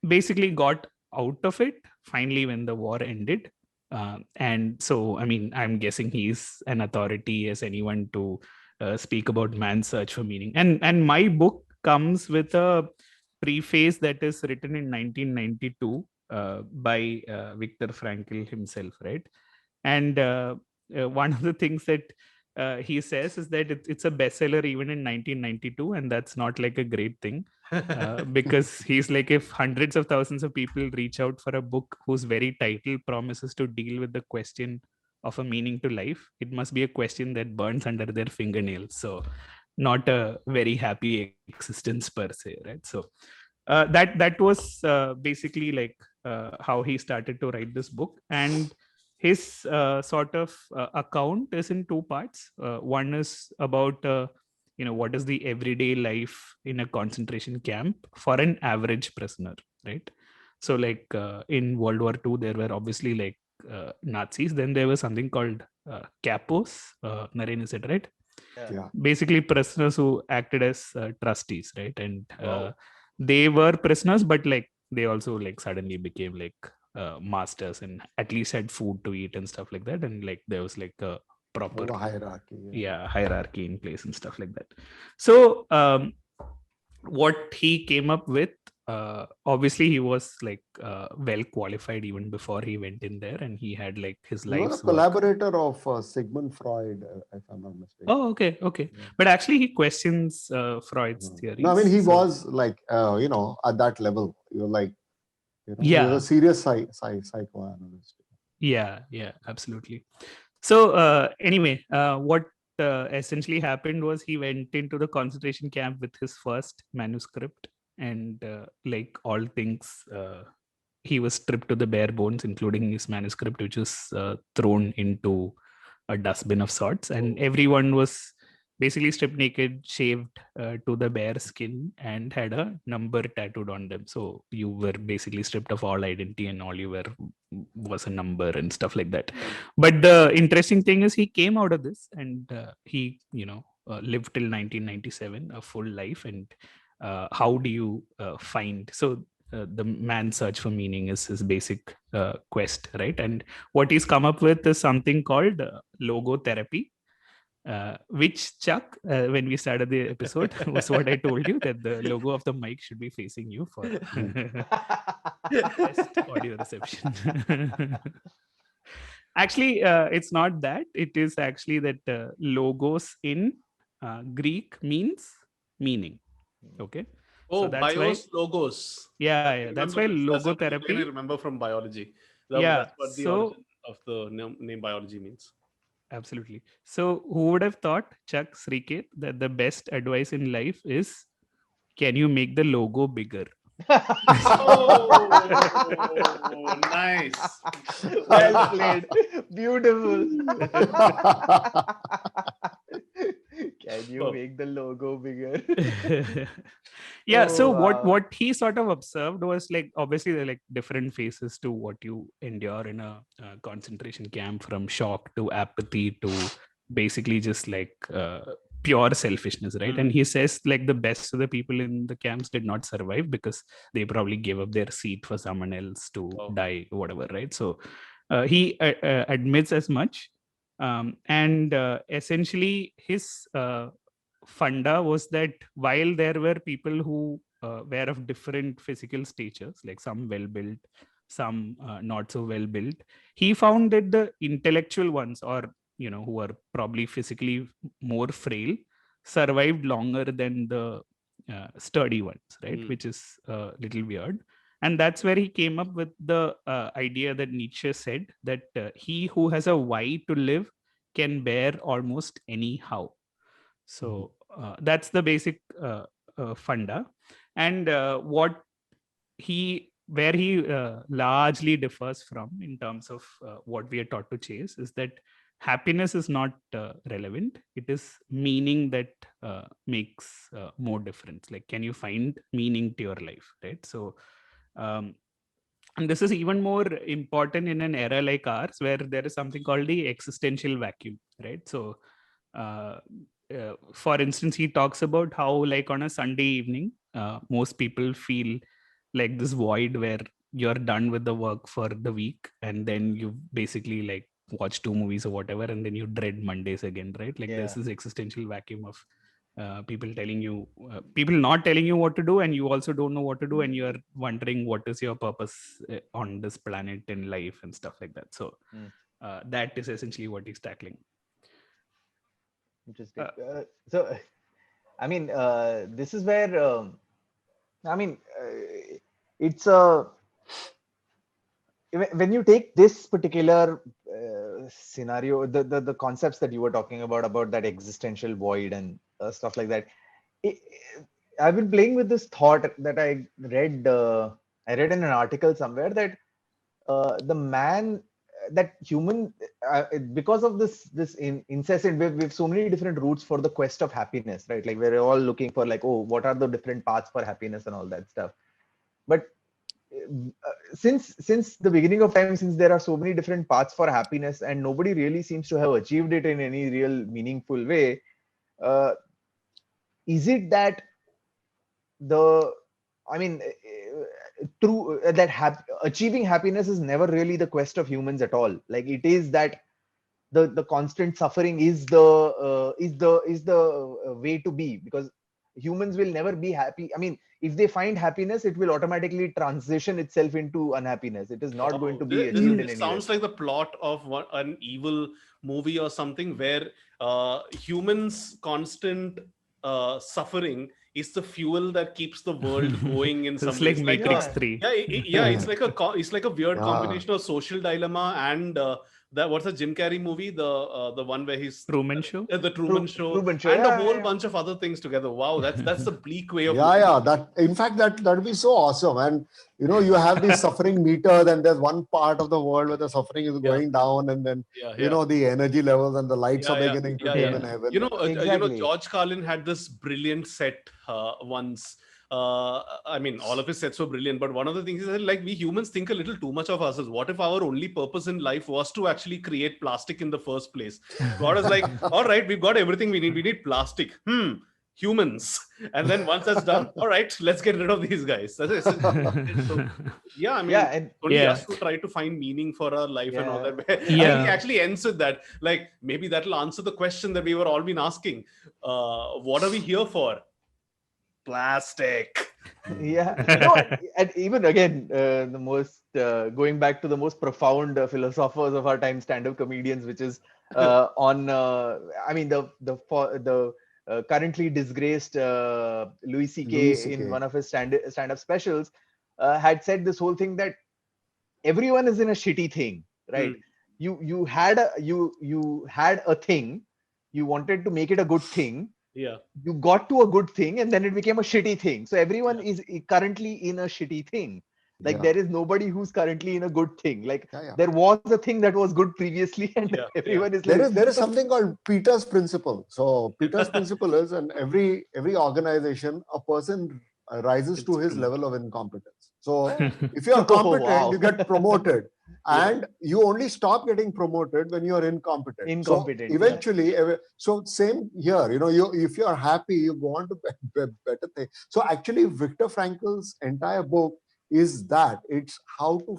Speaker 3: basically got out of it finally when the war ended. And so, I mean, I'm guessing he's an authority as anyone to speak about Man's Search for Meaning. And my book comes with a preface that is written in 1992 by Viktor Frankl himself, right? And one of the things that he says is that it's a bestseller even in 1992, and that's not like a great thing because he's like, if hundreds of thousands of people reach out for a book whose very title promises to deal with the question of a meaning to life, it must be a question that burns under their fingernails. So not a very happy existence per se, right? So that was basically like how he started to write this book. And his sort of account is in 2 parts. One is about what is the everyday life in a concentration camp for an average prisoner, right? So like in World War II, there were obviously like Nazis. Then there was something called capos. Naren, is it right?
Speaker 4: Yeah.
Speaker 3: Basically prisoners who acted as trustees, right? And they were prisoners, but like they also like suddenly became like masters and at least had food to eat and stuff like that. And like there was like a proper hierarchy in place and stuff like that. So what he came up with, obviously he was like well qualified even before he went in there, and he had like his life.
Speaker 4: He was a collaborator of Sigmund Freud, if I'm not mistaken.
Speaker 3: Oh, okay. Yeah. But actually he questions Freud's theories.
Speaker 4: No, I mean, he was like, at that level, you're like, he was a serious psychoanalyst.
Speaker 3: Yeah, absolutely. So anyway, what essentially happened was he went into the concentration camp with his first manuscript, and like all things, he was stripped to the bare bones, including his manuscript, which was thrown into a dustbin of sorts. And everyone was basically stripped naked, shaved to the bare skin, and had a number tattooed on them. So you were basically stripped of all identity, and all you were was a number and stuff like that. But the interesting thing is he came out of this, and he lived till 1997, a full life. And how do you find the Man's Search for Meaning is his basic quest, right? And what he's come up with is something called logotherapy, Which Chuck, when we started the episode, was what I told you, that the logo of the mic should be facing you for best audio reception. Actually, it's not that. It is actually that logos in Greek means meaning. Okay.
Speaker 1: Oh,
Speaker 3: So that's why,
Speaker 1: bios, logos.
Speaker 3: yeah, that's why
Speaker 1: That's a line I
Speaker 3: logotherapy.
Speaker 1: remember from biology.
Speaker 3: Yeah.
Speaker 1: That's what the
Speaker 3: So
Speaker 1: origin of the name biology means.
Speaker 3: absolutely. So who would have thought, Chuck, Srikeit, that the best advice in life is, can you make the logo bigger?
Speaker 1: Oh, nice.
Speaker 2: Well played. Beautiful. Can you make the logo bigger?
Speaker 3: Yeah.
Speaker 2: Oh,
Speaker 3: So
Speaker 2: wow.
Speaker 3: what he sort of observed was, like, obviously there are like different phases to what you endure in a concentration camp, from shock to apathy to basically just like pure selfishness, right? And he says like the best of the people in the camps did not survive because they probably gave up their seat for someone else to die, whatever, right? So he admits as much. And essentially his funda was that while there were people who were of different physical statures, like some well built, some not so well built, he found that the intellectual ones, or who are probably physically more frail, survived longer than the sturdy ones, right? Which is a little weird. And that's where he came up with the idea that Nietzsche said, that he who has a why to live can bear almost anyhow. So that's the basic funda. And where he largely differs from in terms of what we are taught to chase is that happiness is not relevant. It is meaning that makes more difference. Like, can you find meaning to your life, right? So and this is even more important in an era like ours, where there is something called the existential vacuum, right? So for instance, he talks about how, like, on a Sunday evening, most people feel like this void where you're done with the work for the week, and then you basically like watch 2 movies or whatever, and then you dread Mondays again, right? Like, there's this existential vacuum of people telling you, people not telling you what to do, and you also don't know what to do, and you're wondering what is your purpose on this planet in life and stuff like that. So that is essentially what he's tackling.
Speaker 2: Interesting. So, I mean, this is where, I mean, it's a, when you take this particular scenario, the concepts that you were talking about that existential void and stuff like that, I've been playing with this thought that I read in an article somewhere, that the man, that human, because of this incessant, we have so many different routes for the quest of happiness, right? Like, we're all looking for, like, oh, what are the different paths for happiness and all that stuff. But since the beginning of time, since there are so many different paths for happiness and nobody really seems to have achieved it in any real meaningful way, is it that true that achieving happiness is never really the quest of humans at all? Like, it is that the constant suffering is the way to be, because humans will never be happy. I mean, if they find happiness, it will automatically transition itself into unhappiness. It is not going to be achieved in any way.
Speaker 1: Sounds like the plot of an evil movie or something, where humans' constant suffering is the fuel that keeps the world going in some
Speaker 3: it's like Matrix 3.
Speaker 1: It's like a weird combination of social dilemma and what's the Jim Carrey movie, the one where he's
Speaker 3: Truman Show,
Speaker 1: the Truman Show, and a whole bunch of other things together. Wow, that's a bleak way of
Speaker 4: that, in fact, that would be so awesome. And you have the suffering meter, then there's one part of the world where the suffering is going down, and then the energy levels and the lights are beginning to dim in heaven.
Speaker 1: George Carlin had this brilliant set once. I mean, all of his sets were brilliant, but one of the things is that, like, we humans think a little too much of ourselves. What if our only purpose in life was to actually create plastic in the first place? God is like, all right, we've got everything we need. We need plastic. humans. And then once that's done, all right, let's get rid of these guys. That's essentially what it is. So, yeah, I mean,
Speaker 2: and
Speaker 1: only us to try to find meaning for our life and all that. I think he actually ends with that. Like, maybe that'll answer the question that we were all been asking. What are we here for? Plastic.
Speaker 2: And even again, the most going back to the most profound philosophers of our time, stand-up comedians, which is I mean the currently disgraced Louis C.K. in one of his stand-up specials had said this whole thing that everyone is in a shitty thing, right? You had a thing, you wanted to make it a good thing.
Speaker 1: Yeah,
Speaker 2: you got to a good thing and then it became a shitty thing. So everyone is currently in a shitty thing. Like there is nobody who's currently in a good thing. Like there was a thing that was good previously, and everyone is like,
Speaker 4: there is something called Peter's principle. So Peter's principle is, in every organization, a person rises to his level of incompetence. So if you are competent, you get promoted. And you only stop getting promoted when you are incompetent. So eventually, so same here, if you are happy, you go on to better things. So actually, Viktor Frankl's entire book is that it's how to,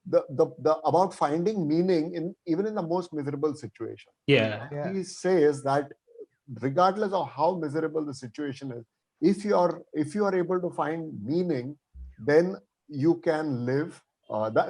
Speaker 4: the about finding meaning even in the most miserable situation. He says that regardless of how miserable the situation is, if you are able to find meaning, then you can live.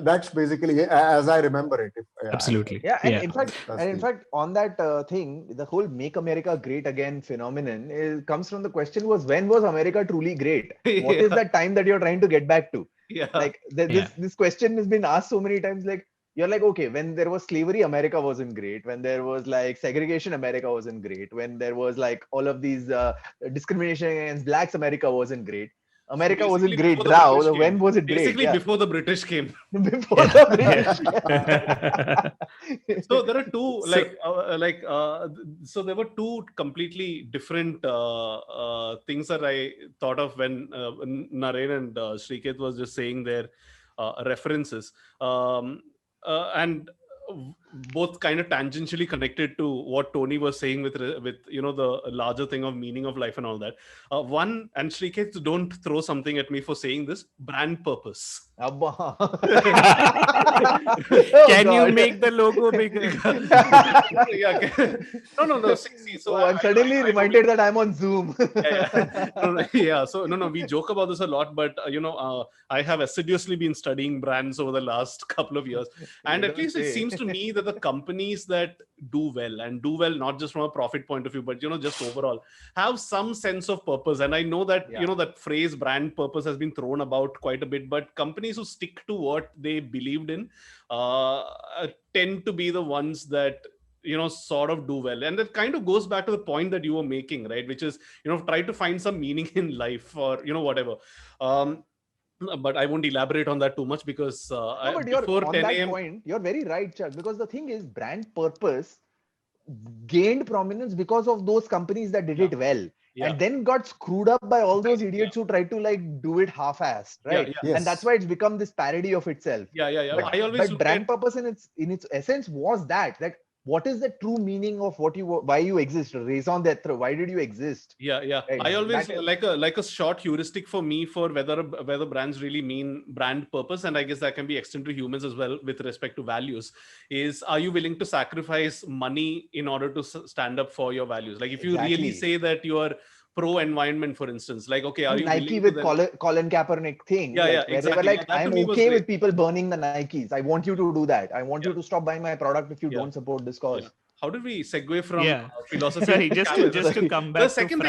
Speaker 4: That's basically, as I remember it.
Speaker 3: Absolutely.
Speaker 2: In fact, on that thing, the whole "Make America Great Again" phenomenon comes from the question: when was America truly great? What is that time that you're trying to get back to? Like this question has been asked so many times. Like, you're like, okay, when there was slavery, America wasn't great. When there was like segregation, America wasn't great. When there was like all of these discrimination against blacks, America wasn't great. America wasn't great now. When was it great?
Speaker 1: Basically, before the British came.
Speaker 2: Before the British
Speaker 1: came. So there are two, so there were two completely different things that I thought of when Naren and Srikeit was just saying their references. And both kind of tangentially connected to what Tony was saying with the larger thing of meaning of life and all that. One, and Srikeit, don't throw something at me for saying this, brand purpose.
Speaker 3: Can you make the logo bigger?
Speaker 1: No. See, so
Speaker 2: I'm suddenly reminded that I'm on Zoom.
Speaker 1: So we joke about this a lot, but I have assiduously been studying brands over the last couple of years, and at least it seems to me that the companies that do well not just from a profit point of view, but just overall, have some sense of purpose. And I know that that phrase brand purpose has been thrown about quite a bit, but companies who stick to what they believed in tend to be the ones that sort of do well. And that kind of goes back to the point that you were making, right, which is try to find some meaning in life, or whatever. But I won't elaborate on that too much, because before 10 a.m.
Speaker 2: point, you're very right, Chuck, because the thing is, brand purpose gained prominence because of those companies that did it well. And then got screwed up by all those idiots who tried to like do it half-assed, right? And that's why it's become this parody of itself. But brand purpose in its essence was that what is the true meaning of why you exist? Raison d'etre. Why did you exist?
Speaker 1: Right? I always like a short heuristic for me for whether brands really mean brand purpose, and I guess that can be extended to humans as well with respect to values. Is, are you willing to sacrifice money in order to stand up for your values? Like, if you really say that you are pro environment, for instance, like, okay, are you
Speaker 2: Nike with Colin Kaepernick thing? Where they were like, I'm okay with people burning the Nikes. I want you to do that. I want you to stop buying my product if you don't support this cause.
Speaker 1: How did we segue from philosophy?
Speaker 3: Sorry, just to come back.
Speaker 1: The second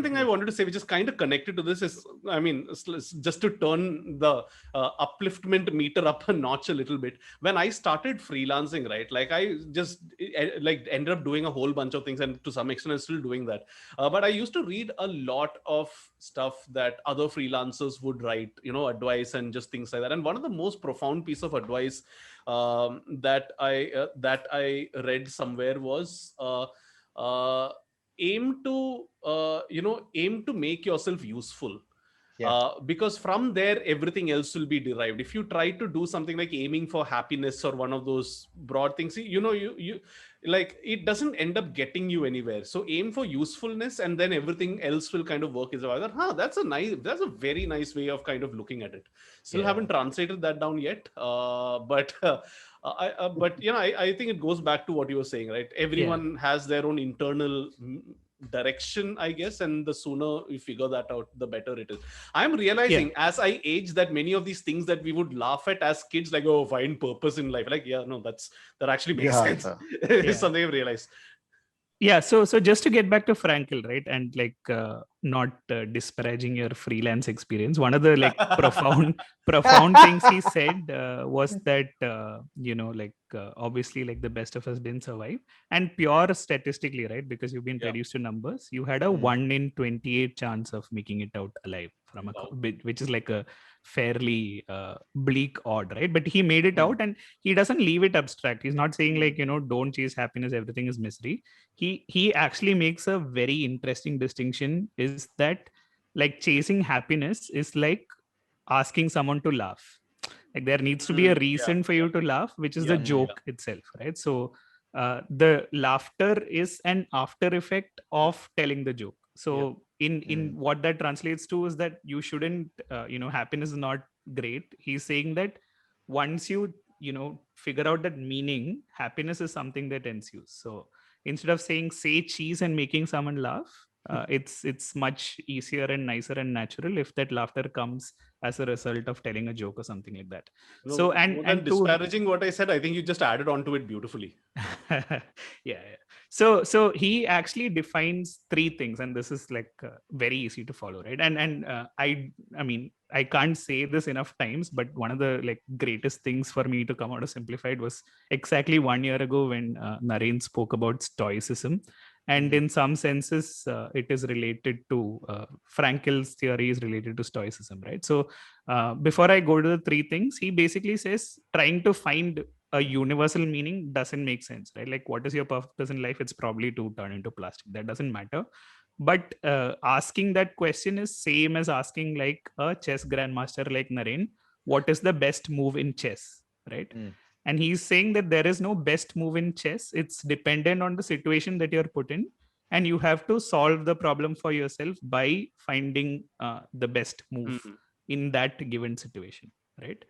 Speaker 1: thing I wanted to say, which is kind of connected to this, is, I mean, just to turn the upliftment meter up a notch a little bit. When I started freelancing, right, like I just ended up doing a whole bunch of things, and to some extent I'm still doing that. But I used to read a lot of stuff that other freelancers would write, advice and just things like that. And one of the most profound piece of advice that I read somewhere was aim to make yourself useful. Because from there everything else will be derived. If you try to do something like aiming for happiness or one of those broad things, like it doesn't end up getting you anywhere. So aim for usefulness, and then everything else will kind of work as well. That's a very nice way of kind of looking at it. Still haven't translated that down yet, but I think it goes back to what you were saying, right? Everyone has their own internal direction, I guess, and the sooner we figure that out, the better it is. I'm realizing as I age that many of these things that we would laugh at as kids, like, oh, find purpose in life, like, yeah, no, that actually makes sense. It's something I've realized.
Speaker 3: Yeah, so just to get back to Frankel, right, and like not disparaging your freelance experience, one of the like profound things he said was that obviously like the best of us didn't survive, and pure statistically, right, because you've been reduced to numbers, you had a 1 in 28 chance of making it out alive from a which is like a fairly bleak odd, right? But he made it out, and he doesn't leave it abstract. He's not saying like, don't chase happiness, everything is misery. He actually makes a very interesting distinction, is that like chasing happiness is like asking someone to laugh. Like there needs to be a reason for you to laugh, which is the joke itself, right? So the laughter is an after effect of telling the joke. So in what that translates to is that you shouldn't happiness is not great. He's saying that once you figure out that meaning, happiness is something that ensues. So instead of saying say cheese and making someone laugh, it's much easier and nicer and natural if that laughter comes as a result of telling a joke or something like that.
Speaker 1: No,
Speaker 3: so
Speaker 1: more
Speaker 3: and
Speaker 1: than disparaging what I said, I think you just added on to it beautifully.
Speaker 3: yeah. So he actually defines 3 things, and this is like very easy to follow, right? And I mean, I can't say this enough times, but one of the like greatest things for me to come out of Simplified was exactly 1 year ago when Naren spoke about stoicism. And in some senses, it is related to Frankel's theory is related to stoicism, right? So before I go to the 3 things, he basically says trying to find a universal meaning doesn't make sense, right? Like, what is your purpose in life? It's probably to turn into plastic. That doesn't matter. But asking that question is same as asking like a chess grandmaster like Naren, what is the best move in chess, right? And he's saying that there is no best move in chess. It's dependent on the situation that you're put in, and you have to solve the problem for yourself by finding the best move in that given situation, right?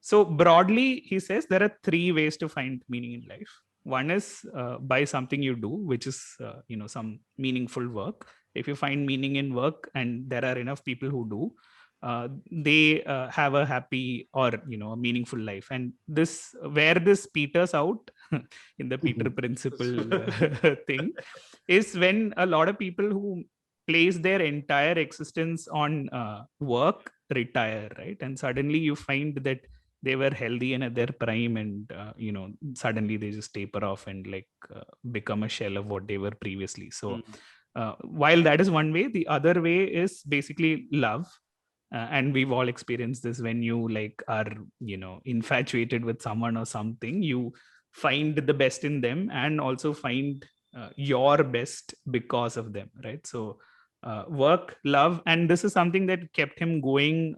Speaker 3: So broadly, he says there are 3 ways to find meaning in life. One is by something you do, which is some meaningful work. If you find meaning in work, and there are enough people who do, they have a happy or a meaningful life. And this where this peters out in the Peter principle thing is when a lot of people who place their entire existence on work retire, right? And suddenly you find that they were healthy and at their prime, and suddenly they just taper off and like become a shell of what they were previously. So while that is one way, the other way is basically love. And we've all experienced this. When you like are infatuated with someone or something, you find the best in them and also find your best because of them, right? So work, love, and this is something that kept him going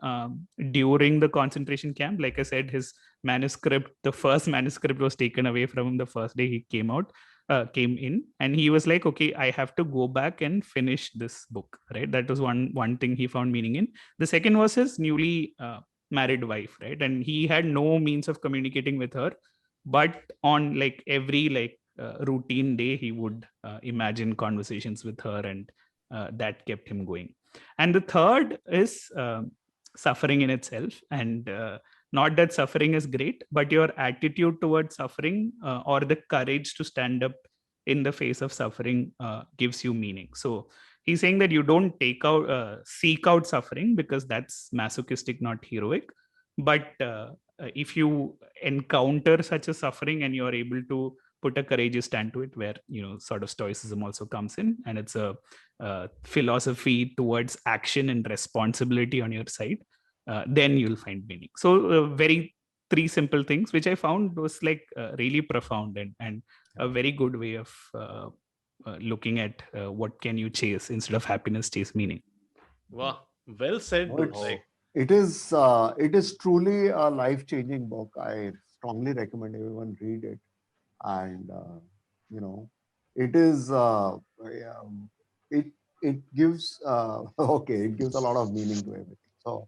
Speaker 3: during the concentration camp. Like I said, his manuscript, the first manuscript, was taken away from him the first day he came in, and he was like, okay, I have to go back and finish this book, right? That was one thing he found meaning in. The second was his newly married wife, right? And he had no means of communicating with her, but on like every like routine day, he would imagine conversations with her, and that kept him going. And the third is suffering in itself. And not that suffering is great, but your attitude towards suffering or the courage to stand up in the face of suffering gives you meaning. So he's saying that you don't seek out suffering, because that's masochistic, not heroic. But if you encounter such a suffering and you're able to put a courageous stand to it, where sort of stoicism also comes in, and it's a philosophy towards action and responsibility on your side, then you'll find meaning. So very 3 simple things, which I found was like really profound, and a very good way of looking at what can you chase instead of happiness, chase meaning.
Speaker 1: Wow, well said.
Speaker 4: It is truly a life-changing book. I strongly recommend everyone read it. And it is it gives it gives a lot of meaning to everything. So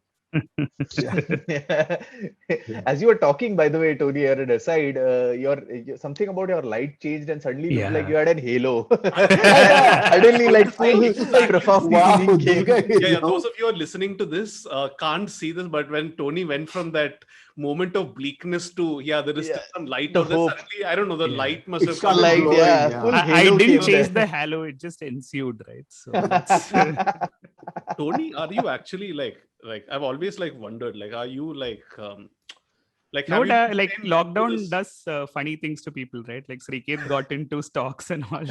Speaker 2: as you were talking, by the way, Tony, here at aside, something about your light changed and suddenly looked like you had a halo. Suddenly, like full profound meaning came.
Speaker 1: Those of you who are listening to this can't see this, but when Tony went from that moment of bleakness to there is still some light out there. Suddenly, I don't know, the light must have come.
Speaker 2: Light, full halo
Speaker 3: I didn't chase
Speaker 2: there.
Speaker 3: the halo; it just ensued, right? So
Speaker 1: Tony, are you actually like I've always wondered, are you
Speaker 3: no, like lockdown does funny things to people, right? Like Srikeit got into stocks and all.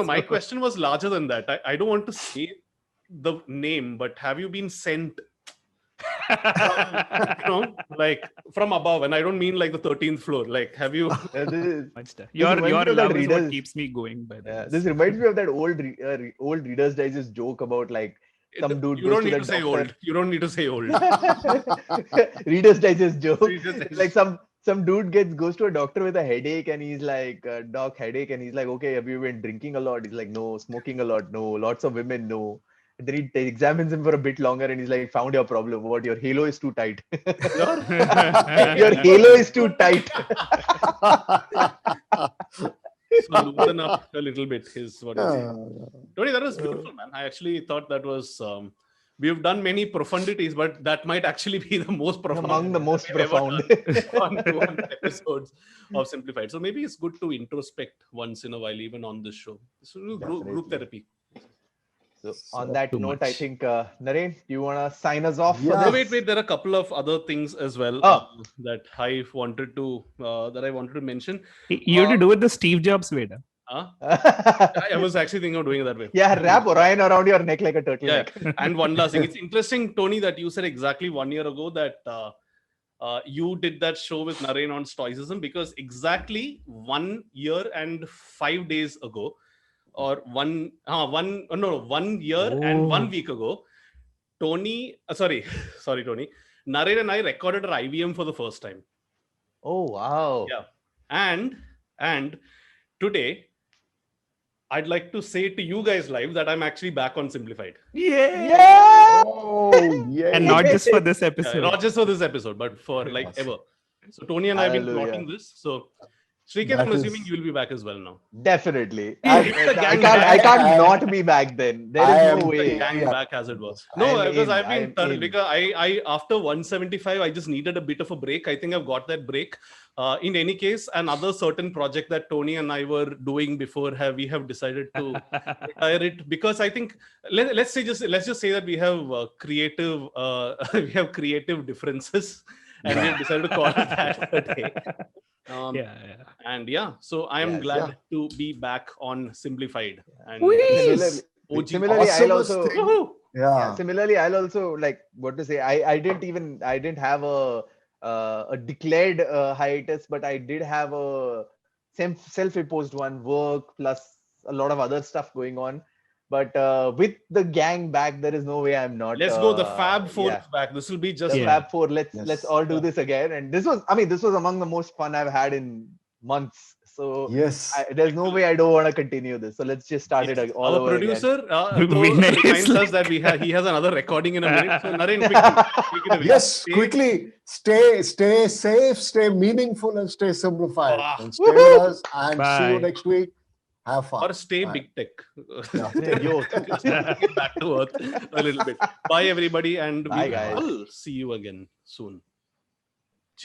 Speaker 1: My question was larger than that. I don't want to say the name, but have you been sent from above? And I don't mean like the 13th floor. Like, have you?
Speaker 3: Your love is what keeps me going. By the way,
Speaker 2: this reminds me of that old Reader's Digest joke about some dude.
Speaker 1: You don't need to say old. You don't need to say old.
Speaker 2: Reader's Digest joke. Like some dude goes to a doctor with a headache and he's like, doc, headache, and he's like, okay, have you been drinking a lot? He's like, no. Smoking a lot? No. Lots of women? No. And then he examines him for a bit longer and he's like, found your problem. What? Your halo is too tight. Your halo is too tight.
Speaker 1: So loosen up a little bit is what I say. Tony, that was beautiful, man. I actually thought that was we've done many profundities, but that might actually be the most profound
Speaker 2: among the most profound
Speaker 1: on episodes of Simplified. So maybe it's good to introspect once in a while, even on this show. So group therapy.
Speaker 2: So on that note, I think Naren, do you want to sign us off?
Speaker 1: No, wait. There are a couple of other things as well that I wanted to mention.
Speaker 3: You have to do it the Steve Jobs way.
Speaker 1: I was actually thinking of doing it that way.
Speaker 2: Yeah, wrap Orion around your neck like a turtleneck.
Speaker 1: Yeah. And one last thing. It's interesting, Tony, that you said exactly 1 year ago that you did that show with Naren on Stoicism, because exactly 1 year and 5 days ago, or 1 year and 1 week ago, Tony, Tony, Naren and I recorded our IVM for the first time.
Speaker 2: Oh, wow.
Speaker 1: Yeah. And today, I'd like to say to you guys live that I'm actually back on Simplified.
Speaker 2: Yeah!
Speaker 4: Oh, yeah.
Speaker 3: And not just for this episode.
Speaker 1: Not just for this episode, but for ever. So Tony and I have been plotting this. So Srikeit, I'm assuming you will be back as well now.
Speaker 2: Definitely. I can't not be back then. There is no way.
Speaker 1: Gang back, as it was. No, because I've been because I after 175, I just needed a bit of a break. I think I've got that break. In any case, another certain project that Tony and I were doing before we have decided to retire it, because I think let's just say that we have creative differences, and we have decided to call it that a day. So I am glad to be back on Simplified. And
Speaker 2: similarly, I'll also like what to say. I didn't have a declared hiatus, but I did have a self-imposed one, work plus a lot of other stuff going on. But with the gang back, there is no way I'm not.
Speaker 1: Let's go. The Fab Four back. This will be just
Speaker 2: the Fab Four. Let's all do this again. And this was among the most fun I've had in months. So there's no way I don't want to continue this. So let's just start it all over again.
Speaker 1: Our producer reminds us that he has another recording in a minute. So Naren, quickly.
Speaker 4: Yes, quickly. Stay safe, stay meaningful, and stay simplified. And stay with us. And see you next week. Have fun.
Speaker 1: Or stay big tech. Get back to earth a little bit. Bye, everybody, and we'll see you again soon.